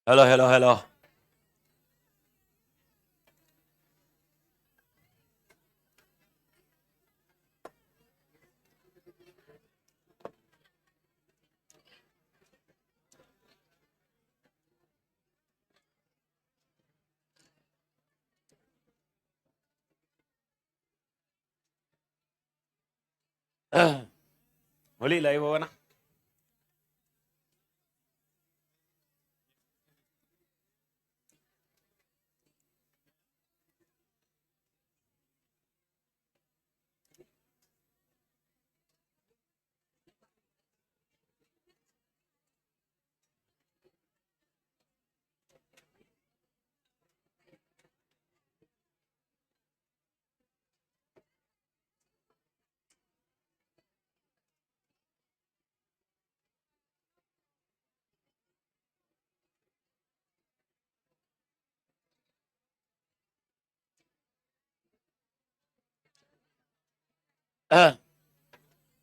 Hello hello hello. बोली live होगा ना।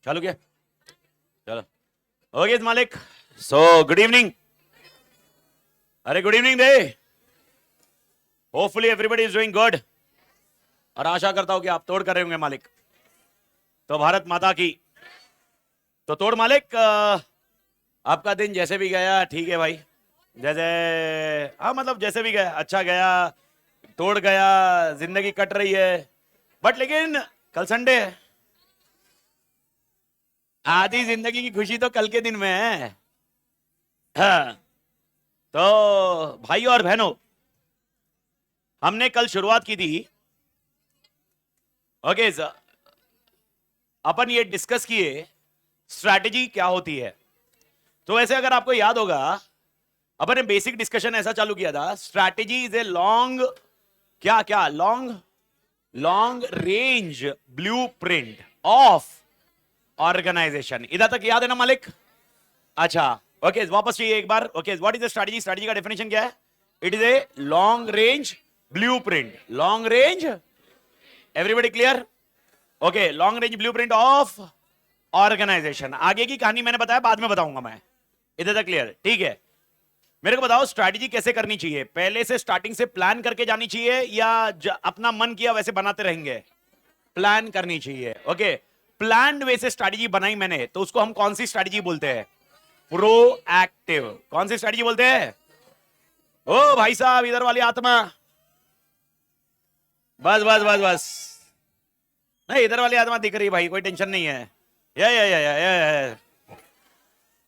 चालू किया। चलो। ओके मालिक। So good evening. अरे गुड इवनिंग दे। Hopefully everybody is doing good. और आशा करता हूं कि आप तोड़ कर रहे होंगे मालिक। तो भारत माता की। तो तोड़ मालिक, आपका दिन जैसे भी गया ठीक है भाई। जैसे, हाँ मतलब जैसे भी गया अच्छा गया। तोड़ गया। जिंदगी कट रही है। बट लेकिन कल संडे है। आधी जिंदगी की खुशी तो कल के दिन में है। हाँ। तो भाई और बहनों, हमने कल शुरुआत की थी। ओके सर, अपन ये डिस्कस किए स्ट्रैटेजी क्या होती है। तो वैसे अगर आपको याद होगा, अपन ने बेसिक डिस्कशन ऐसा चालू किया था, स्ट्रैटेजी इज ए लॉन्ग, क्या क्या long, long range blueprint of organization. इधर तक याद है ना मालिक? अच्छा। ओके वापस चाहिए एक बार। Okay what is the strategy? Strategy का डेफिनेशन क्या है? It is a long range blueprint. Long range, everybody clear? Okay, long range blueprint of organisation. आगे की कहानी मैंने बताया, बाद में बताऊंगा मैं। इधर तक क्लियर? ठीक है। मेरे को बताओ स्ट्रैटेजी कैसे करनी चाहिए? पहले से स्टार्टिंग से प्लान करके जानी चाहिए या अपना मन किया वैसे बनाते रहेंगे? प्लान करनी चाहिए। ओके, प्लान वे से स्ट्रैटेजी बनाई मैंने तो उसको हम कौन सी स्ट्रैटेजी बोलते हैं? प्रोएक्टिव। कौन सी स्ट्रैटेजी बोलते हैं? ओ भाई साहब, इधर वाली आत्मा। बस बस बस बस। नहीं, इधर वाली आत्मा दिख रही है भाई, कोई टेंशन नहीं है। या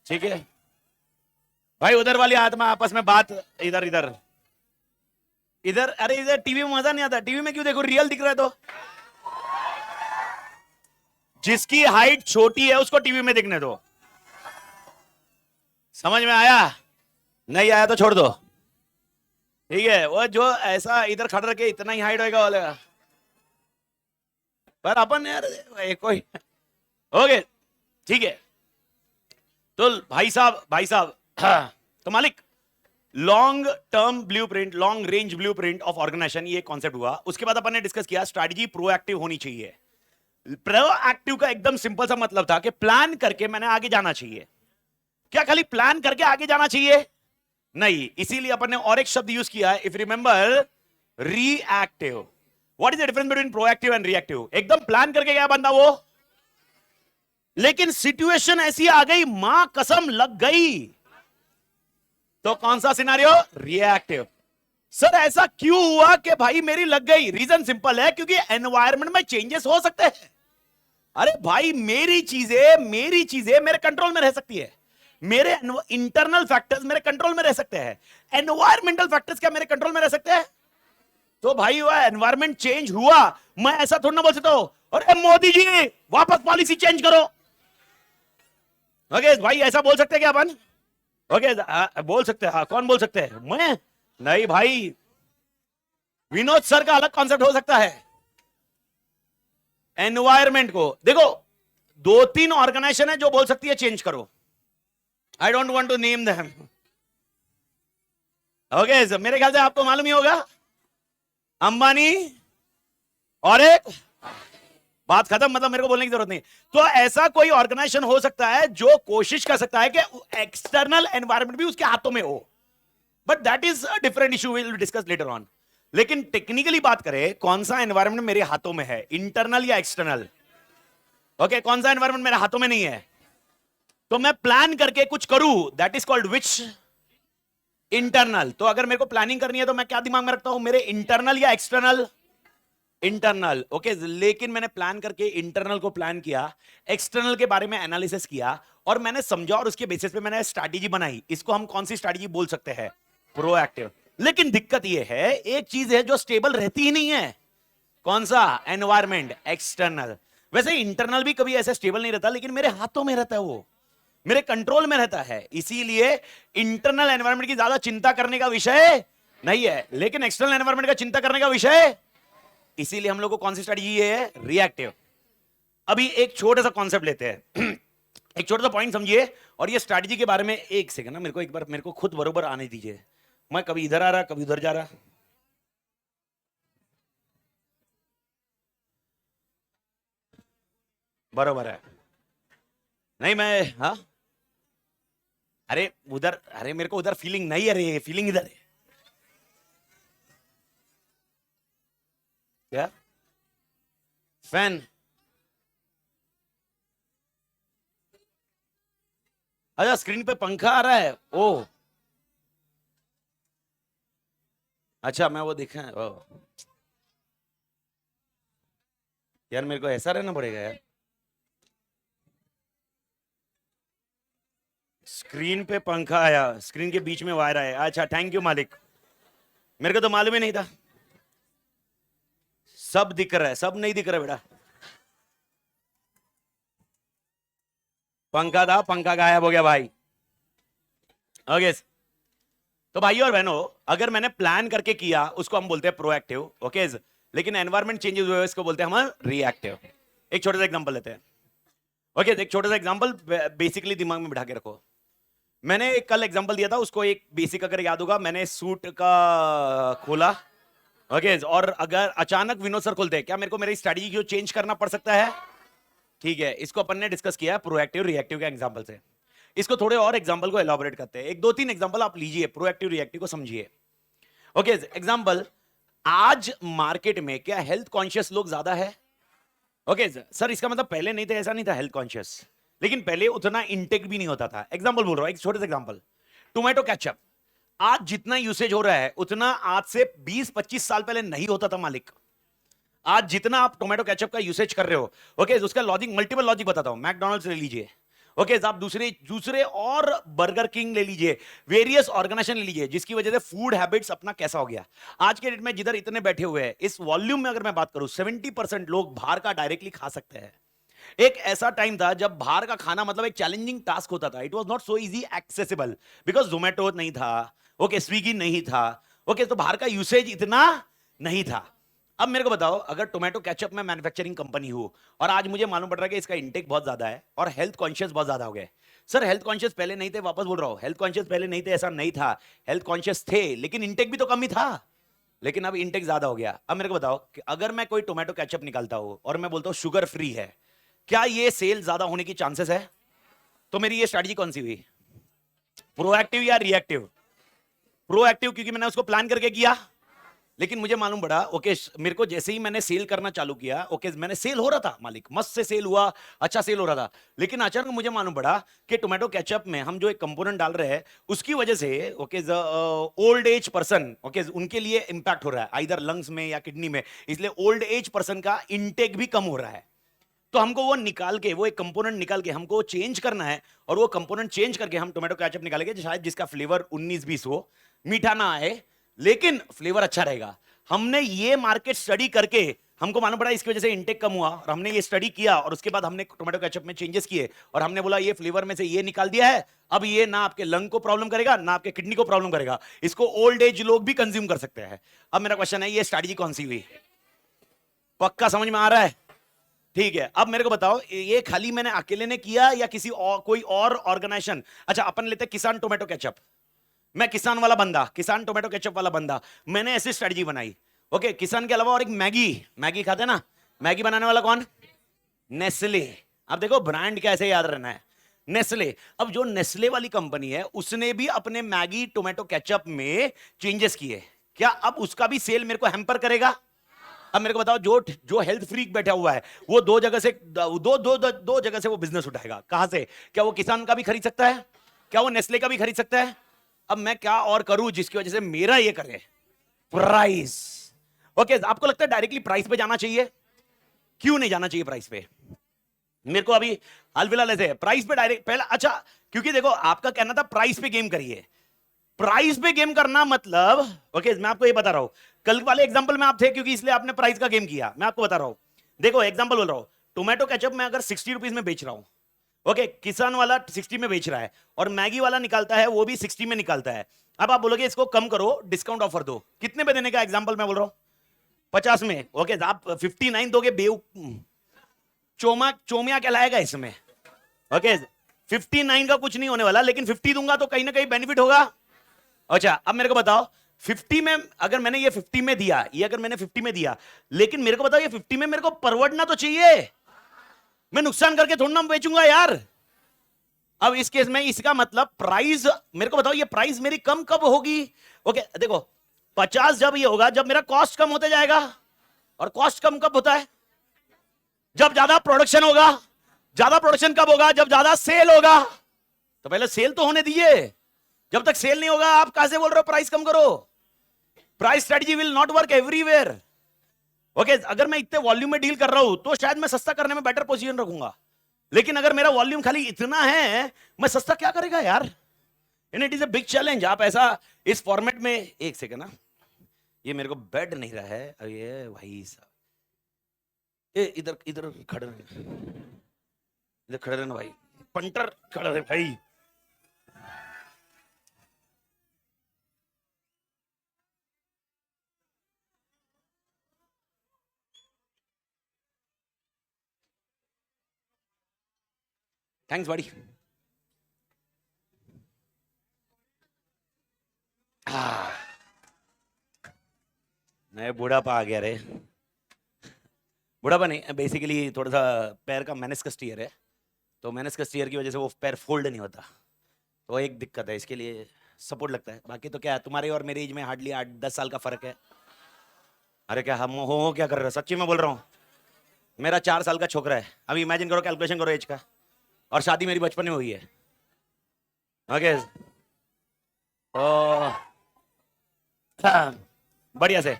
ठीक है भाई। उधर वाली आत्मा आपस में बात। इधर इधर इधर। अरे इधर टीवी में मजा नहीं आता। टीवी में क्यों? देखो रियल दिख रहा है तो। जिसकी हाइट छोटी है उसको टीवी में दिखने दो। समझ में आया? नहीं आया तो छोड़ दो। ठीक है, वो जो ऐसा इधर खड़ा रखे इतना ही हाइट होगा वाले, पर अपन यार कोई। ओके ठीक है। तो भाई साहब हाँ, तो मालिक, long term blueprint, long range blueprint of organization, ये कॉन्सेप्ट हुआ। उसके बाद अपन ने डिस्कस किया स्ट्रैटेजी प्रोएक्टिव होनी चाहिए। प्रोएक्टिव का एकदम सिंपल सा मतलब था कि प्लान करके मैंने आगे जाना चाहिए। क्या खाली प्लान करके आगे जाना चाहिए? नहीं। इसीलिए अपन ने और एक शब्द यूज किया है, if remember, reactive. What is the difference between proactive and reactive? एकदम प्लान करके गया बंदा वो, लेकिन सिचुएशन ऐसी आ गई, मां कसम लग गई, तो कौन सा सिनारियो? रिएक्टिव। सर ऐसा क्यों हुआ कि भाई मेरी लग गई? रीजन सिंपल है, क्योंकि एनवायरमेंट में चेंजेस हो सकते हैं। अरे भाई, मेरी चीजें मेरे कंट्रोल में रह सकती है। मेरे इंटरनल फैक्टर्स मेरे कंट्रोल में रह सकते हैं। एनवायरमेंटल फैक्टर्स क्या मेरे कंट्रोल में रह सकते हैं? तो भाई वह एनवायरमेंट चेंज हुआ, मैं ऐसा थोड़ा ना बोल सकता हूं अरे मोदी जी वापस पॉलिसी चेंज करो। ओके भाई, ऐसा बोल सकते हैं क्या अपन? ओके बोल सकते हैं। हाँ, कौन बोल सकते हैं? मैं नहीं भाई, विनोद सर का अलग कॉन्सेप्ट हो सकता है। एनवायरमेंट को देखो, दो तीन ऑर्गेनाइजेशन है जो बोल सकती है चेंज करो। I don't want to name them. Okay, मेरे ख्याल से आपको मालूम ही होगा, अंबानी और एक, बात खत्म, मतलब मेरे को बोलने की जरूरत नहीं। तो ऐसा कोई ऑर्गेनाइजेशन हो सकता है जो कोशिश कर सकता है कि एक्सटर्नल एनवायरनमेंट भी उसके हाथों में हो। But that is a different issue, will discuss later on. लेकिन टेक्निकली बात करें, कौन सा एनवायरमेंट मेरे हाथों में है, इंटरनल या एक्सटर्नल? ओके, कौन सा एनवायरमेंट मेरे हाथों में नहीं है, तो मैं प्लान करके कुछ करूं, that is called which? Internal. तो अगर मेरे को प्लानिंग करनी है तो मैं क्या दिमाग में रखता हूं, मेरे इंटरनल या एक्सटर्नल? इंटरनल। ओके, लेकिन मैंने प्लान करके इंटरनल को प्लान किया, एक्सटर्नल के बारे में एनालिसिस किया, और मैंने समझा, और उसके बेसिस पे मैंने स्ट्रैटेजी बनाई। इसको हम कौन सी स्ट्रैटेजी बोल सकते हैं? प्रोएक्टिव। लेकिन दिक्कत यह है, एक चीज है जो स्टेबल रहती ही नहीं है। कौन सा? Environment, external. वैसे इंटरनल भी कभी ऐसे स्टेबल नहीं रहता, लेकिन मेरे हाथों में रहता है, वो मेरे कंट्रोल में रहता है। इसीलिए इंटरनल एनवायरमेंट की ज्यादा चिंता करने का विषय नहीं है, लेकिन एक्सटर्नल एनवायरमेंट का चिंता करने का विषय। इसीलिए हम लोग को कौन सी स्ट्रेटजी है? रिएक्टिव। अभी एक छोटा सा कॉन्सेप्ट लेते हैं एक छोटा सा पॉइंट समझिए, और ये स्ट्रेटजी के बारे में एक सेकंड ना, मेरे को एक बार मेरे को खुद बरोबर आने दीजिए। मैं कभी इधर आ रहा, कभी उधर जा रहा। बरोबर है? नहीं मैं, हाँ, अरे उधर, अरे मेरे को उधर फीलिंग नहीं है, अरे फीलिंग इधर है। क्या? फैन? अच्छा, स्क्रीन पे पंखा आ रहा है, ओ अच्छा, मैं वो देखा है, ओ यार, मेरे को ऐसा रहना पड़ेगा यार। स्क्रीन पे पंखा आया, स्क्रीन के बीच में वायर आया, अच्छा थैंक यू मालिक, मेरे को तो मालूम ही नहीं था। सब दिख रहा है, सब नहीं दिख रहा बेटा। पंखा था, पंखा गायब हो गया भाई। ओके, तो भाई और बहनों, अगर मैंने प्लान करके किया, उसको हम बोलते हैं प्रोएक्टिव। ओके, लेकिन एनवायरमेंट चेंजेस हुए, इसको बोलते हैं हम रिएक्टिव। एक छोटा सा एग्जांपल लेते हैं। ओके, एक छोटा सा एग्जांपल बेसिकली दिमाग में बिठा के रखो। मैंने एक कल एग्जांपल दिया था, उसको एक बेसिक अगर याद होगा, मैंने सूट का खोला। ओके, और अगर अचानक विनोद सर खोलते हैं, क्या मेरे को मेरी स्ट्रेटजी को चेंज करना पड़ सकता है? ठीक है, इसको अपन ने डिस्कस किया प्रोएक्टिव रिएक्टिव के एग्जांपल से। इसको थोड़े और एग्जांपल को एलॉबरेट करते हैं, एक दो तीन एग्जांपल आप लीजिए, प्रोएक्टिव रिएक्टिव को समझिए। ओके, एग्जांपल, आज मार्केट में क्या हेल्थ कॉन्शियस लोग ज्यादा है? ओके सर, इसका मतलब पहले नहीं था, ऐसा नहीं था हेल्थ कॉन्शियस, लेकिन पहले उतना इंटेक भी नहीं होता था। एग्जांपल बोल रहा हूं, एक छोटे से एग्जांपल, टोमेटो केचप। आज जितना यूसेज हो रहा है, उतना आज से 20-25 साल पहले नहीं होता था मालिक। आज जितना आप टोमेटो केचप का यूसेज कर रहे हो, ओके, उसका लॉजिक, मल्टीपल लॉजिक बताता हूं। मैकडॉनल्ड्स ले लीजिए, ओके, आप दूसरे दूसरे और बर्गर किंग ले लीजिए, वेरियस ऑर्गेनाइजेशन ले लीजिए, जिसकी वजह से फूड हैबिट्स अपना कैसा हो गया। आज के डेट में जिधर इतने बैठे हुए हैं, इस वॉल्यूम में अगर मैं बात करूं, 70% लोग बाहर का डायरेक्टली खा सकते हैं। एक ऐसा टाइम था जब बाहर का खाना मतलब एक चैलेंजिंग टास्क होता था। It was not so easy accessible, because Zomato नहीं था, ओके, स्विगी नहीं था, ओके, तो बाहर का यूसेज इतना नहीं था। अब मेरे को बताओ, अगर टोमेटो केचप में मैन्युफैक्चरिंग कंपनी हो, और आज मुझे मालूम पड़ रहा है कि इसका इंटेक बहुत ज्यादा है और हेल्थ कॉन्शियस बहुत ज्यादा हो गए। सर हेल्थ कॉन्शियस पहले नहीं थे, वापस बोल रहा हूं, हेल्थ कॉन्शियस पहले नहीं थे ऐसा नहीं था, हेल्थ कॉन्शियस थे, लेकिन इंटेक भी तो कम ही था। लेकिन अब इंटेक ज्यादा हो गया। अब मेरे को बताओ कि अगर मैं कोई टोमेटो केचप निकालता हूं और मैं बोलता हूं शुगर फ्री है, क्या ये सेल ज्यादा होने की चांसेस है? तो मेरी ये स्ट्रेटजी कौन सी हुई? प्रोएक्टिव या रिएक्टिव? प्रोएक्टिव, क्योंकि मैंने उसको प्लान करके किया। लेकिन मुझे मालूम पड़ा, ओके, मेरे को जैसे ही मैंने सेल करना चालू किया, ओके, मैंने सेल हो रहा था मालिक, मस्त से सेल हुआ, अच्छा सेल हो रहा था, लेकिन अचानक मुझे मालूम पड़ा कि टोमेटो केचप में हम जो एक कंपोनेंट डाल रहे हैं, उसकी वजह से, okay, old age person, okay, उनके लिए इंपैक्ट हो रहा है, आइदर लंग्स में या किडनी में, इसलिए ओल्ड एज पर्सन का इंटेक भी कम हो रहा है। तो हमको वो निकाल के, वो एक कंपोनेंट निकाल के हमको चेंज करना है, और वो कंपोनेंट चेंज करके हम टोमेटो केचप निकालेंगे, शायद जिसका फ्लेवर 19-20 हो, मीठा ना आए, लेकिन फ्लेवर अच्छा रहेगा। हमने ये मार्केट स्टडी करके हमको मालूम पड़ा इसकी वजह से इंटेक कम हुआ, और हमने ये स्टडी किया, और उसके बाद हमने टोमेटो केचप में चेंजेस किए, और हमने बोला ये फ्लेवर में से ये निकाल दिया है, अब ये ना आपके लंग को प्रॉब्लम करेगा, ना आपके किडनी को प्रॉब्लम करेगा, इसको ओल्ड एज लोग भी कंज्यूम कर सकते हैं। अब मेरा क्वेश्चन है, ये स्ट्रेटजी कौन सी हुई? पक्का समझ में आ रहा है? ठीक है, अब मेरे को बताओ, ये खाली मैंने अकेले ने किया या किसी और, कोई और ऑर्गेनाइजेशन? अच्छा, अपन लेते किसान टोमेटो केचप, मैं किसान वाला बंदा, किसान टोमेटो केचप वाला बंदा, मैंने ऐसी स्ट्रेटजी बनाई। ओके, किसान के अलावा और एक मैगी, मैगी खाते हैं ना, मैगी बनाने वाला कौन? नेस्ले। अब देखो ब्रांड कैसे याद रहना है, नेस्ले। अब जो नेस्ले वाली कंपनी है उसने भी अपने मैगी टोमेटो केचप में चेंजेस किए, क्या अब उसका भी सेल मेरे को हैम्पर करेगा? अब मेरे को बताओ, जो जो हेल्थ फ्रीक बैठा हुआ है वो दो जगह से दो जगह से वो बिजनेस उठाएगा। कहां से? क्या वो किसान का भी खरीद सकता है? क्या वो नेस्ले का भी खरीद सकता है? अब मैं क्या और करूं जिसकी वजह से मेरा ये करे? प्राइस। ओके, आपको लगता है डायरेक्टली प्राइस पे जाना चाहिए? क्यों नहीं जाना चाहिए प्राइस पे? मेरे को अभी हाल फिलहाल ऐसे प्राइस पे डायरेक्ट पहला, अच्छा, क्योंकि देखो आपका कहना था प्राइस पे गेम करिए। प्राइस पे गेम करना मतलब, ओके मैं आपको ये बता रहा हूं, कल वाले एग्जांपल में आप थे क्योंकि इसलिए आपने प्राइस का गेम किया। मैं आपको बता रहा हूं, देखो एग्जांपल बोल रहा हूं, टोमेटो केचप मैं अगर 60 रुपीज में बेच रहा हूं, ओके, किसान वाला 60 में बेच रहा है और मैगी वाला निकालता है वो भी 60 में निकालता है। अब आप बोलोगे इसको कम करो, डिस्काउंट ऑफर दो, कितने पे देने का एग्जाम्पल मैं बोल रहा हूं? 50 में। ओके, आप 59 दोगे, चोमिया कहलाएगा इसमें। ओके, 59 का कुछ नहीं होने वाला, लेकिन 50 दूंगा तो कहीं ना कहीं बेनिफिट होगा। अच्छा, अब मेरे को बताओ 50 में अगर मैंने ये 50 में दिया, ये अगर मैंने 50 में दिया, लेकिन मेरे को बताओ ये 50 में मेरे को परवड़ना तो चाहिए, मैं नुकसान करके थोड़ा ना बेचूंगा यार। अब इस केस में इसका मतलब प्राइस, मेरे को बताओ ये प्राइस मेरी कम कब होगी? ओके देखो, 50 जब ये होगा जब मेरा कॉस्ट कम होते जाएगा, और कॉस्ट कम कब होता है? जब ज्यादा प्रोडक्शन होगा। ज्यादा प्रोडक्शन कब होगा? जब ज्यादा सेल होगा। तो पहले सेल तो होने दीजिए, जब तक सेल नहीं होगा आप कहां से बोल रहे हो प्राइस कम करो? Price strategy will not work everywhere. Okay, अगर मैं इतने वॉल्यूम में डील कर रहा हूं तो शायद मैं सस्ता करने में बेटर पोजीशन रखूंगा, लेकिन अगर मेरा वॉल्यूम खाली इतना है, मैं सस्ता क्या करेगा यार? It is a big challenge. आप ऐसा इस फॉर्मेट में, एक सेकंड ना, ये मेरे को बेड नहीं रहा है, अब ये भाई साहब, इधर इधर खड़े रहना, इधर खड़े रहना भाई, पंटर खड़ा रहे भाई। थैंक्स बड़ी। नए बुढ़ापा आ गया रे, बुढ़ापा नहीं, बेसिकली थोड़ा सा पैर का मेनिस्कस टीयर है, तो मेनिस्कस टीयर की वजह से वो पैर फोल्ड नहीं होता, तो एक दिक्कत है, इसके लिए सपोर्ट लगता है। बाकी तो क्या, तुम्हारे और मेरी एज में हार्डली 8-10 साल का फर्क है। अरे क्या हम हो क्या कर रहे हो, सच्ची में बोल रहा हूँ। मेरा 4 साल का छोकरा है, अभी इमेजिन करो, कैलकुलेशन करो एज का, और शादी मेरी बचपन में हुई है। ओके, तो बढ़िया से,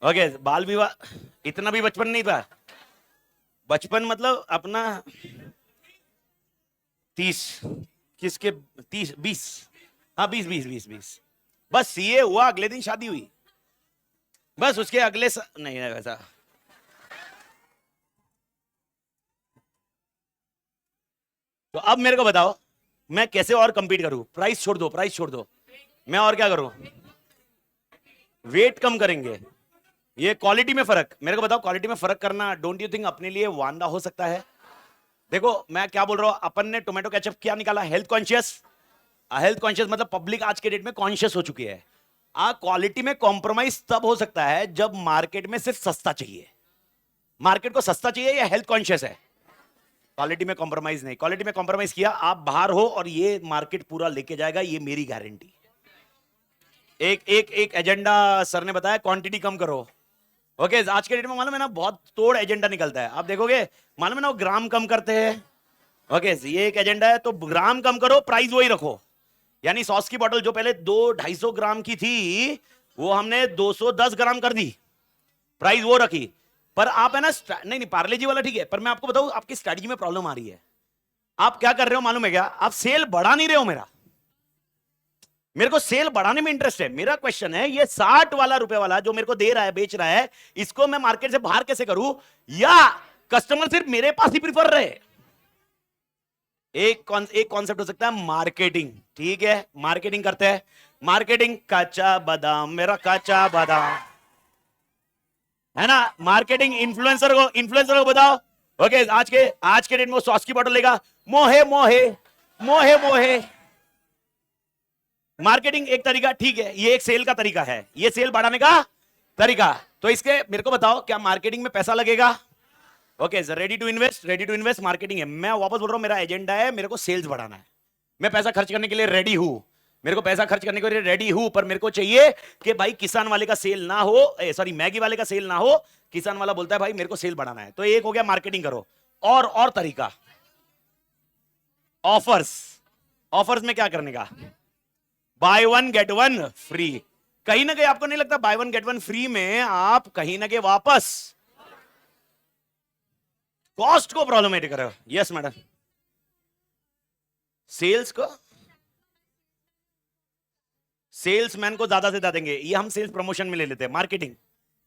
ओके, बाल विवाह इतना भी बचपन नहीं था, बचपन मतलब अपना 30, किसके 30-20, हाँ 20-20-20-20, बस सीए हुआ अगले दिन शादी हुई, बस उसके अगले नहीं है वैसा। तो अब मेरे को बताओ मैं कैसे और कंपीट करूं? प्राइस छोड़ दो, प्राइस छोड़ दो, मैं और क्या करूं? वेट कम करेंगे। ये क्वालिटी में फर्क, मेरे को बताओ क्वालिटी में फर्क करना, डोंट यू थिंक अपने लिए वांदा हो सकता है? देखो मैं क्या बोल रहा हूं, अपन ने टोमेटो केचप क्या निकाला? Health conscious. हेल्थ कॉन्शियस मतलब पब्लिक आज के डेट में कॉन्शियस हो चुकी है। क्वालिटी में कॉम्प्रोमाइज तब हो सकता है जब मार्केट में सिर्फ सस्ता चाहिए। मार्केट को सस्ता चाहिए या हेल्थ कॉन्शियस है? क्वालिटी में कॉम्प्रोमाइज नहीं। क्वालिटी में कॉम्प्रोमाइज किया आप बाहर हो और ये मार्केट पूरा लेके जाएगा, ये मेरी गारंटी। एक एक एक एजेंडा सर ने बताया, क्वांटिटी कम करो। ओके, आज के डेट में मालूम है ना बहुत तोड़ एजेंडा निकलता है, आप देखोगे मालूम है ना, वो ग्राम कम करते हैं। ओके, ये एक एजेंडा है, तो ग्राम कम करो, प्राइस वही रखो। यानी सॉस की बोतल जो पहले 200-250 ग्राम की थी, वो हमने 210 ग्राम कर दी, प्राइस वो रखी। पर आप है ना, नहीं नहीं पार्ले जी वाला ठीक है, पर मैं आपको बताऊं आपकी स्ट्रैटेजी में प्रॉब्लम आ रही है। आप क्या कर रहे हो मालूम है क्या? आप सेल बढ़ा नहीं रहे हो। मेरे को सेल बढ़ाने में इंटरेस्ट है। मेरा क्वेश्चन है, ये 60 वाला रुपए वाला जो मेरे को दे रहा है, बेच रहा है, इसको मैं मार्केट से बाहर कैसे करूं, या कस्टमर सिर्फ मेरे पास ही प्रीफर रहे? एक कॉन्सेप्ट हो सकता है मार्केटिंग, ठीक है, मार्केटिंग करते हैं। मार्केटिंग, कच्चा बादाम मेरा कच्चा बादाम, है ना? मार्केटिंग, इन्फ्लुएंसर को बताओ। ओके, आज के डेट में वो सॉस की बोतल लेगा, मोहे मोहे मोहे मोहे। मार्केटिंग एक तरीका, ठीक है, ये एक सेल का तरीका है, ये सेल बढ़ाने का तरीका। तो इसके मेरे को बताओ क्या मार्केटिंग में पैसा लगेगा? Okay, ready to invest, ready to invest, marketing है। मैं वापस बोल रहा हूं, मेरा एजेंडा है, मेरे को सेल्स बढ़ाना है। मैं पैसा खर्च करने के लिए रेडी हूं, मेरे को पैसा खर्च करने के लिए रेडी हूं, पर मेरे को चाहिए कि भाई किसान वाले का सेल ना हो, सॉरी मैगी वाले का सेल ना हो। किसान वाला बोलता है भाई मेरे को सेल बढ़ाना है, तो एक हो गया मार्केटिंग करो। और तरीका, ऑफर्स। ऑफर्स में क्या करने का? By one get one free. कहीं ना कहीं आपको नहीं लगता by one get one free में आप कहीं ना कहीं वापस कॉस्ट को प्रॉब्लमेटिक करो? Yes madam. सेल्स को, सेल्समैन को ज्यादा से ज्यादा देंगे, ये हम सेल्स प्रमोशन में ले लेते हैं। मार्केटिंग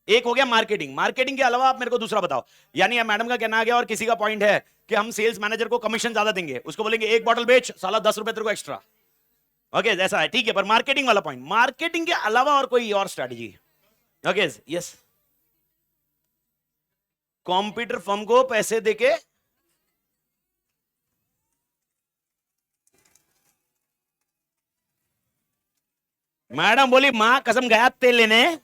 एक हो गया। मार्केटिंग, मार्केटिंग के अलावा आप मेरे को दूसरा बताओ। यानी अब मैडम का कहना आ गया और किसी का पॉइंट है कि हम सेल्स मैनेजर को कमीशन ज्यादा देंगे, उसको बोलेंगे एक बॉटल बेच, साला 10 रुपए तेरे को एक्स्ट्रा। ओके ऐसा है, ठीक है। पर मार्केटिंग वाला पॉइंट, मार्केटिंग के अलावा और कोई और strategy? Okay yes. Computer firm को पैसे देके मैडम बोली मां कसम गया तेल लेने,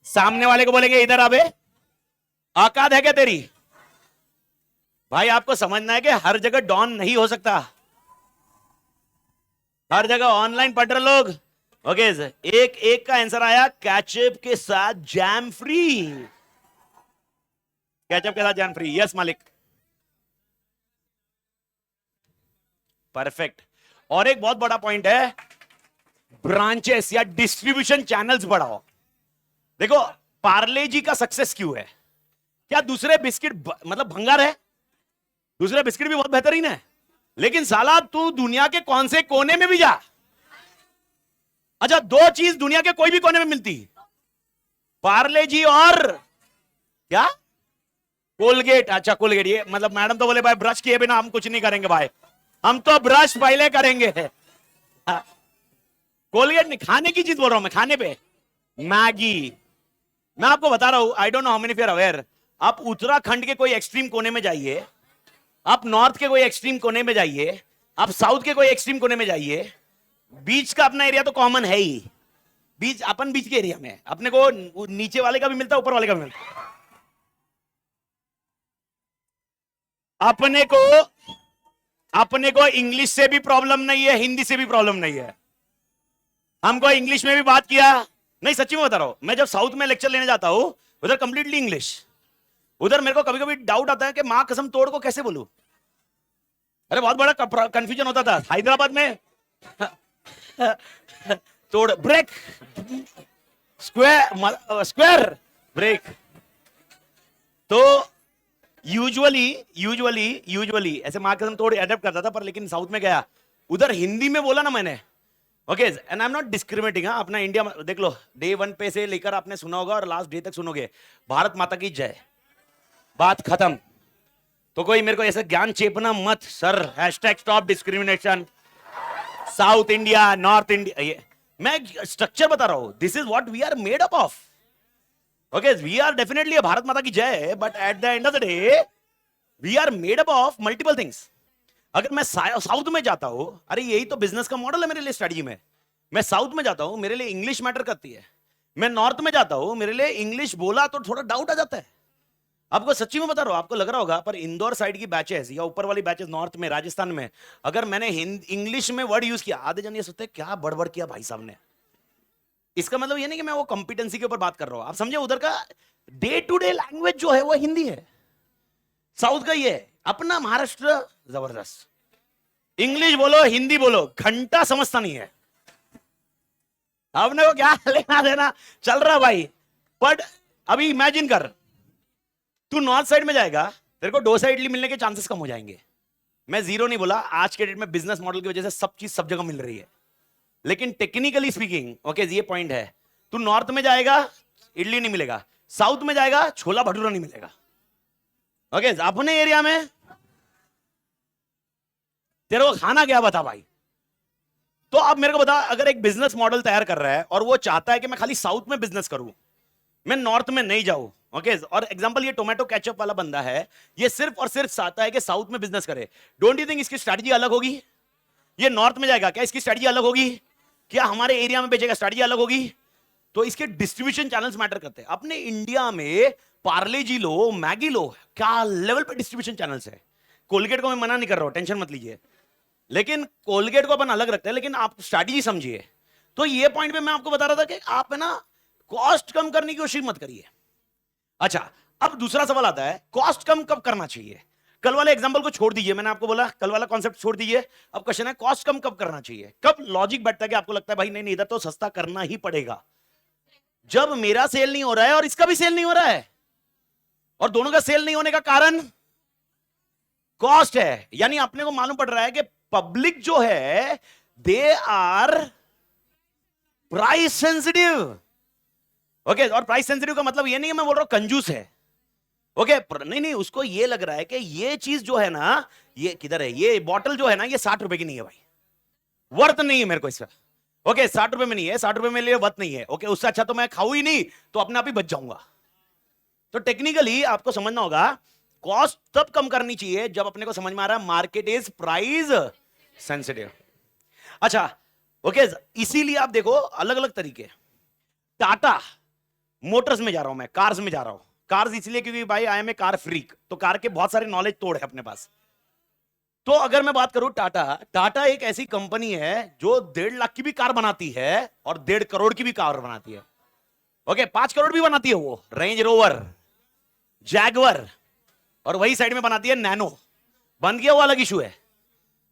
सामने वाले को बोलेंगे इधर आबे, औकात है क्या तेरी? भाई आपको समझना है कि हर जगह डॉन नहीं हो सकता, हर जगह ऑनलाइन पढ़ रहे लोग। ओके एक एक का आंसर आया, कैचअप के साथ जैम फ्री। कैचअप के साथ जैम फ्री, यस मालिक, परफेक्ट। और एक बहुत बड़ा पॉइंट है, ब्रांचेस या डिस्ट्रीब्यूशन चैनल्स बढ़ाओ। देखो पार्ले जी का सक्सेस क्यों है? क्या दूसरे बिस्किट मतलब भंगार है? दूसरे बिस्किट भी बहुत बेहतरीन है, लेकिन साला तू दुनिया के कौन से कोने में भी जा, अच्छा दो चीज दुनिया के कोई भी कोने में मिलती, पार्ले जी और क्या? कोलगेट। अच्छा कोलगेट, ये मतलब मैडम तो बोले भाई ब्रश किए बिना हम कुछ नहीं करेंगे भाई, हम तो ब्रश पहले करेंगे। कोलगेट नहीं, खाने की चीज बोल रहा हूं मैं, खाने पे मैगी। मैं आपको बता रहा हूं, I don't know how many of you are aware, आप उत्तराखंड के कोई एक्सट्रीम कोने में जाइए, आप नॉर्थ के कोई एक्सट्रीम कोने में जाइए, आप साउथ के कोई एक्सट्रीम कोने में जाइए, बीच का अपना एरिया तो कॉमन है ही। बीच, अपन बीच के एरिया में अपने को नीचे वाले का भी मिलता है, ऊपर वाले का भी मिलता है। अपने को इंग्लिश से भी प्रॉब्लम नहीं है, हिंदी से भी प्रॉब्लम नहीं है। हमको इंग्लिश में भी बात किया, नहीं सच्ची में बता रहा हूं, मैं जब साउथ में लेक्चर लेने जाता हूं उधर कंप्लीटली इंग्लिश। उधर मेरे को कभी कभी डाउट आता है कि मां कसम तोड़ को कैसे बोलूं। अरे बहुत बड़ा कंफ्यूजन होता था हैदराबाद में। तोड़, ब्रेक, स्क्वायर ब्रेक। तो यूजुअली ऐसे मां कसम तोड़ अडेप्ट करता था, पर लेकिन साउथ में गया, उधर हिंदी में बोला ना मैंने, okay and I am not discriminating. हाँ अपना इंडिया देख लो, डे 1 पे से लेकर आपने सुना होगा और लास्ट डे तक सुनोगे, भारत माता की जय, बात खत्म। तो कोई मेरे को ऐसे ज्ञान चेपना मत sir, hashtag stop discrimination, south India north India, ये मैं स्ट्रक्चर बता रहा हूं, this is what we are made up of. Okay we are definitely a Bharat Mata की जय, but at the end of the day we are made up of multiple things. अगर मैं south में जाता हूं, अरे यही तो बिजनेस का मॉडल है मेरे लिए स्ट्रेटजी में, मैं साउथ में जाता हूं मेरे लिए इंग्लिश मैटर करती है, मैं नॉर्थ में जाता हूं मेरे लिए इंग्लिश बोला तो थोड़ा डाउट आ जाता है। आपको सच्ची में बता रहा हूं, आपको लग रहा होगा, पर इंदौर साइड की बैचेस या ऊपर वाली बैचेस नॉर्थ में राजस्थान में, अगर मैंने इंग्लिश में वर्ड यूज किया, आधे जन ये सोचते हैं क्या बड़बड़ किया भाई साहब ने। इसका मतलब ये नहीं कि मैं वो कॉम्पिटेंसी के ऊपर बात कर रहा हूं, आप समझे, उधर का डे टू डे लैंग्वेज जो है वो हिंदी है, साउथ का ये है। अपना महाराष्ट्र जबरदस्त, इंग्लिश बोलो हिंदी बोलो घंटा समझता नहीं है, आपने को क्या लेना देना चल रहा भाई। बट अभी इमेजिन कर, तू नॉर्थ साइड में जाएगा, तेरे को डोसा इडली मिलने के चांसेस कम हो जाएंगे। मैं जीरो नहीं बोला, आज के डेट में बिजनेस मॉडल की वजह से सब चीज सब जगह मिल रही है, लेकिन टेक्निकली स्पीकिंग ओके ये पॉइंट है, तू नॉर्थ में जाएगा इडली नहीं मिलेगा, साउथ में जाएगा छोला भटूरा नहीं मिलेगा। ओके अपने एरिया में तेरे को खाना क्या बता भाई। तो अब मेरे को बता, अगर एक बिजनेस मॉडल तैयार कर रहा है और वो चाहता है कि मैं खाली साउथ में बिजनेस करूं, मैं नॉर्थ में नहीं जाऊं, ओके और एग्जांपल ये टोमेटो केचप वाला बंदा है, ये सिर्फ और सिर्फ चाहता है कि साउथ में बिजनेस करे, डोंट यू थिंक इसकी स्ट्रेटजी अलग होगी? ये नॉर्थ में जाएगा, क्या इसकी स्ट्रेटजी अलग होगी? क्या हमारे एरिया में बेचेगा, स्ट्रेटजी अलग होगी? तो इसके डिस्ट्रीब्यूशन चैनल्स मैटर करते हैं। अपने इंडिया में पार्ले जी लो, मैगी लो, क्या लेवल पे डिस्ट्रीब्यूशन चैनल्स है। कोलगेट को मैं मना नहीं कर रहा हूं, टेंशन मत लीजिए, लेकिन कोलगेट को अपन अलग रखते हैं, लेकिन आप स्ट्रैटेजी समझिए। तो ये पॉइंट पे मैं आपको बता रहा था कि आप है ना कॉस्ट कम करने की कोशिश मत करिए। अच्छा, अब दूसरा सवाल आता है, कॉस्ट कम कब करना चाहिए। कल वाले एग्जांपल को छोड़ दीजिए, मैंने आपको बोला कल वाला कॉन्सेप्ट छोड़ दीजिए। अब क्वेश्चन है कॉस्ट कम कब करना चाहिए, कब लॉजिक बैठता है कि आपको लगता है भाई नहीं नहीं इधर तो सस्ता करना ही पड़ेगा। जब मेरा सेल नहीं हो रहा है और इसका भी सेल नहीं हो रहा है, और दोनों का सेल नहीं होने का कारण कॉस्ट है। यानी अपने को मालूम पड़ रहा है कि पब्लिक जो है they are price sensitive. Okay, और प्राइस सेंसिटिव का मतलब ये नहीं है मैं बोल रहा हूं कंजूस है। ओके, नहीं नहीं, उसको ये लग रहा है कि ये चीज जो है ना, ये किधर है, ये बॉटल जो है ना, ये 60 रुपए की नहीं है भाई, वर्थ नहीं है मेरे को इसका। ओके, 60 रुपए में नहीं है, 60 रुपए मेरे लिए वर्थ नहीं है। ओके, उससे अच्छा तो मैं खाऊं ही नहीं, तो अपने आप ही बच जाऊंगा। तो टेक्निकली आपको समझना होगा कॉस्ट तब कम करनी चाहिए जब अपने को समझ में आ रहा है मार्केट इज प्राइस सेंसिटिव। अच्छा, ओके, इसीलिए आप देखो अलग अलग तरीके। टाटा मोटर्स में जा रहा हूं मैं, कार्स में जा रहा हूं, कार्स इसलिए क्योंकि भाई I am a car freak, तो कार के बहुत सारे नॉलेज तोड़ है अपने पास। तो अगर मैं बात करूं टाटा एक ऐसी कंपनी है जो 1.5 लाख की भी कार बनाती है और 1.5 करोड़ की भी कार बनाती है। ओके, 5 करोड़ भी बनाती है वो, रेंज रोवर, जैगवर, और वही साइड में बनाती है नैनो। बंद किया वो अलग इशू है।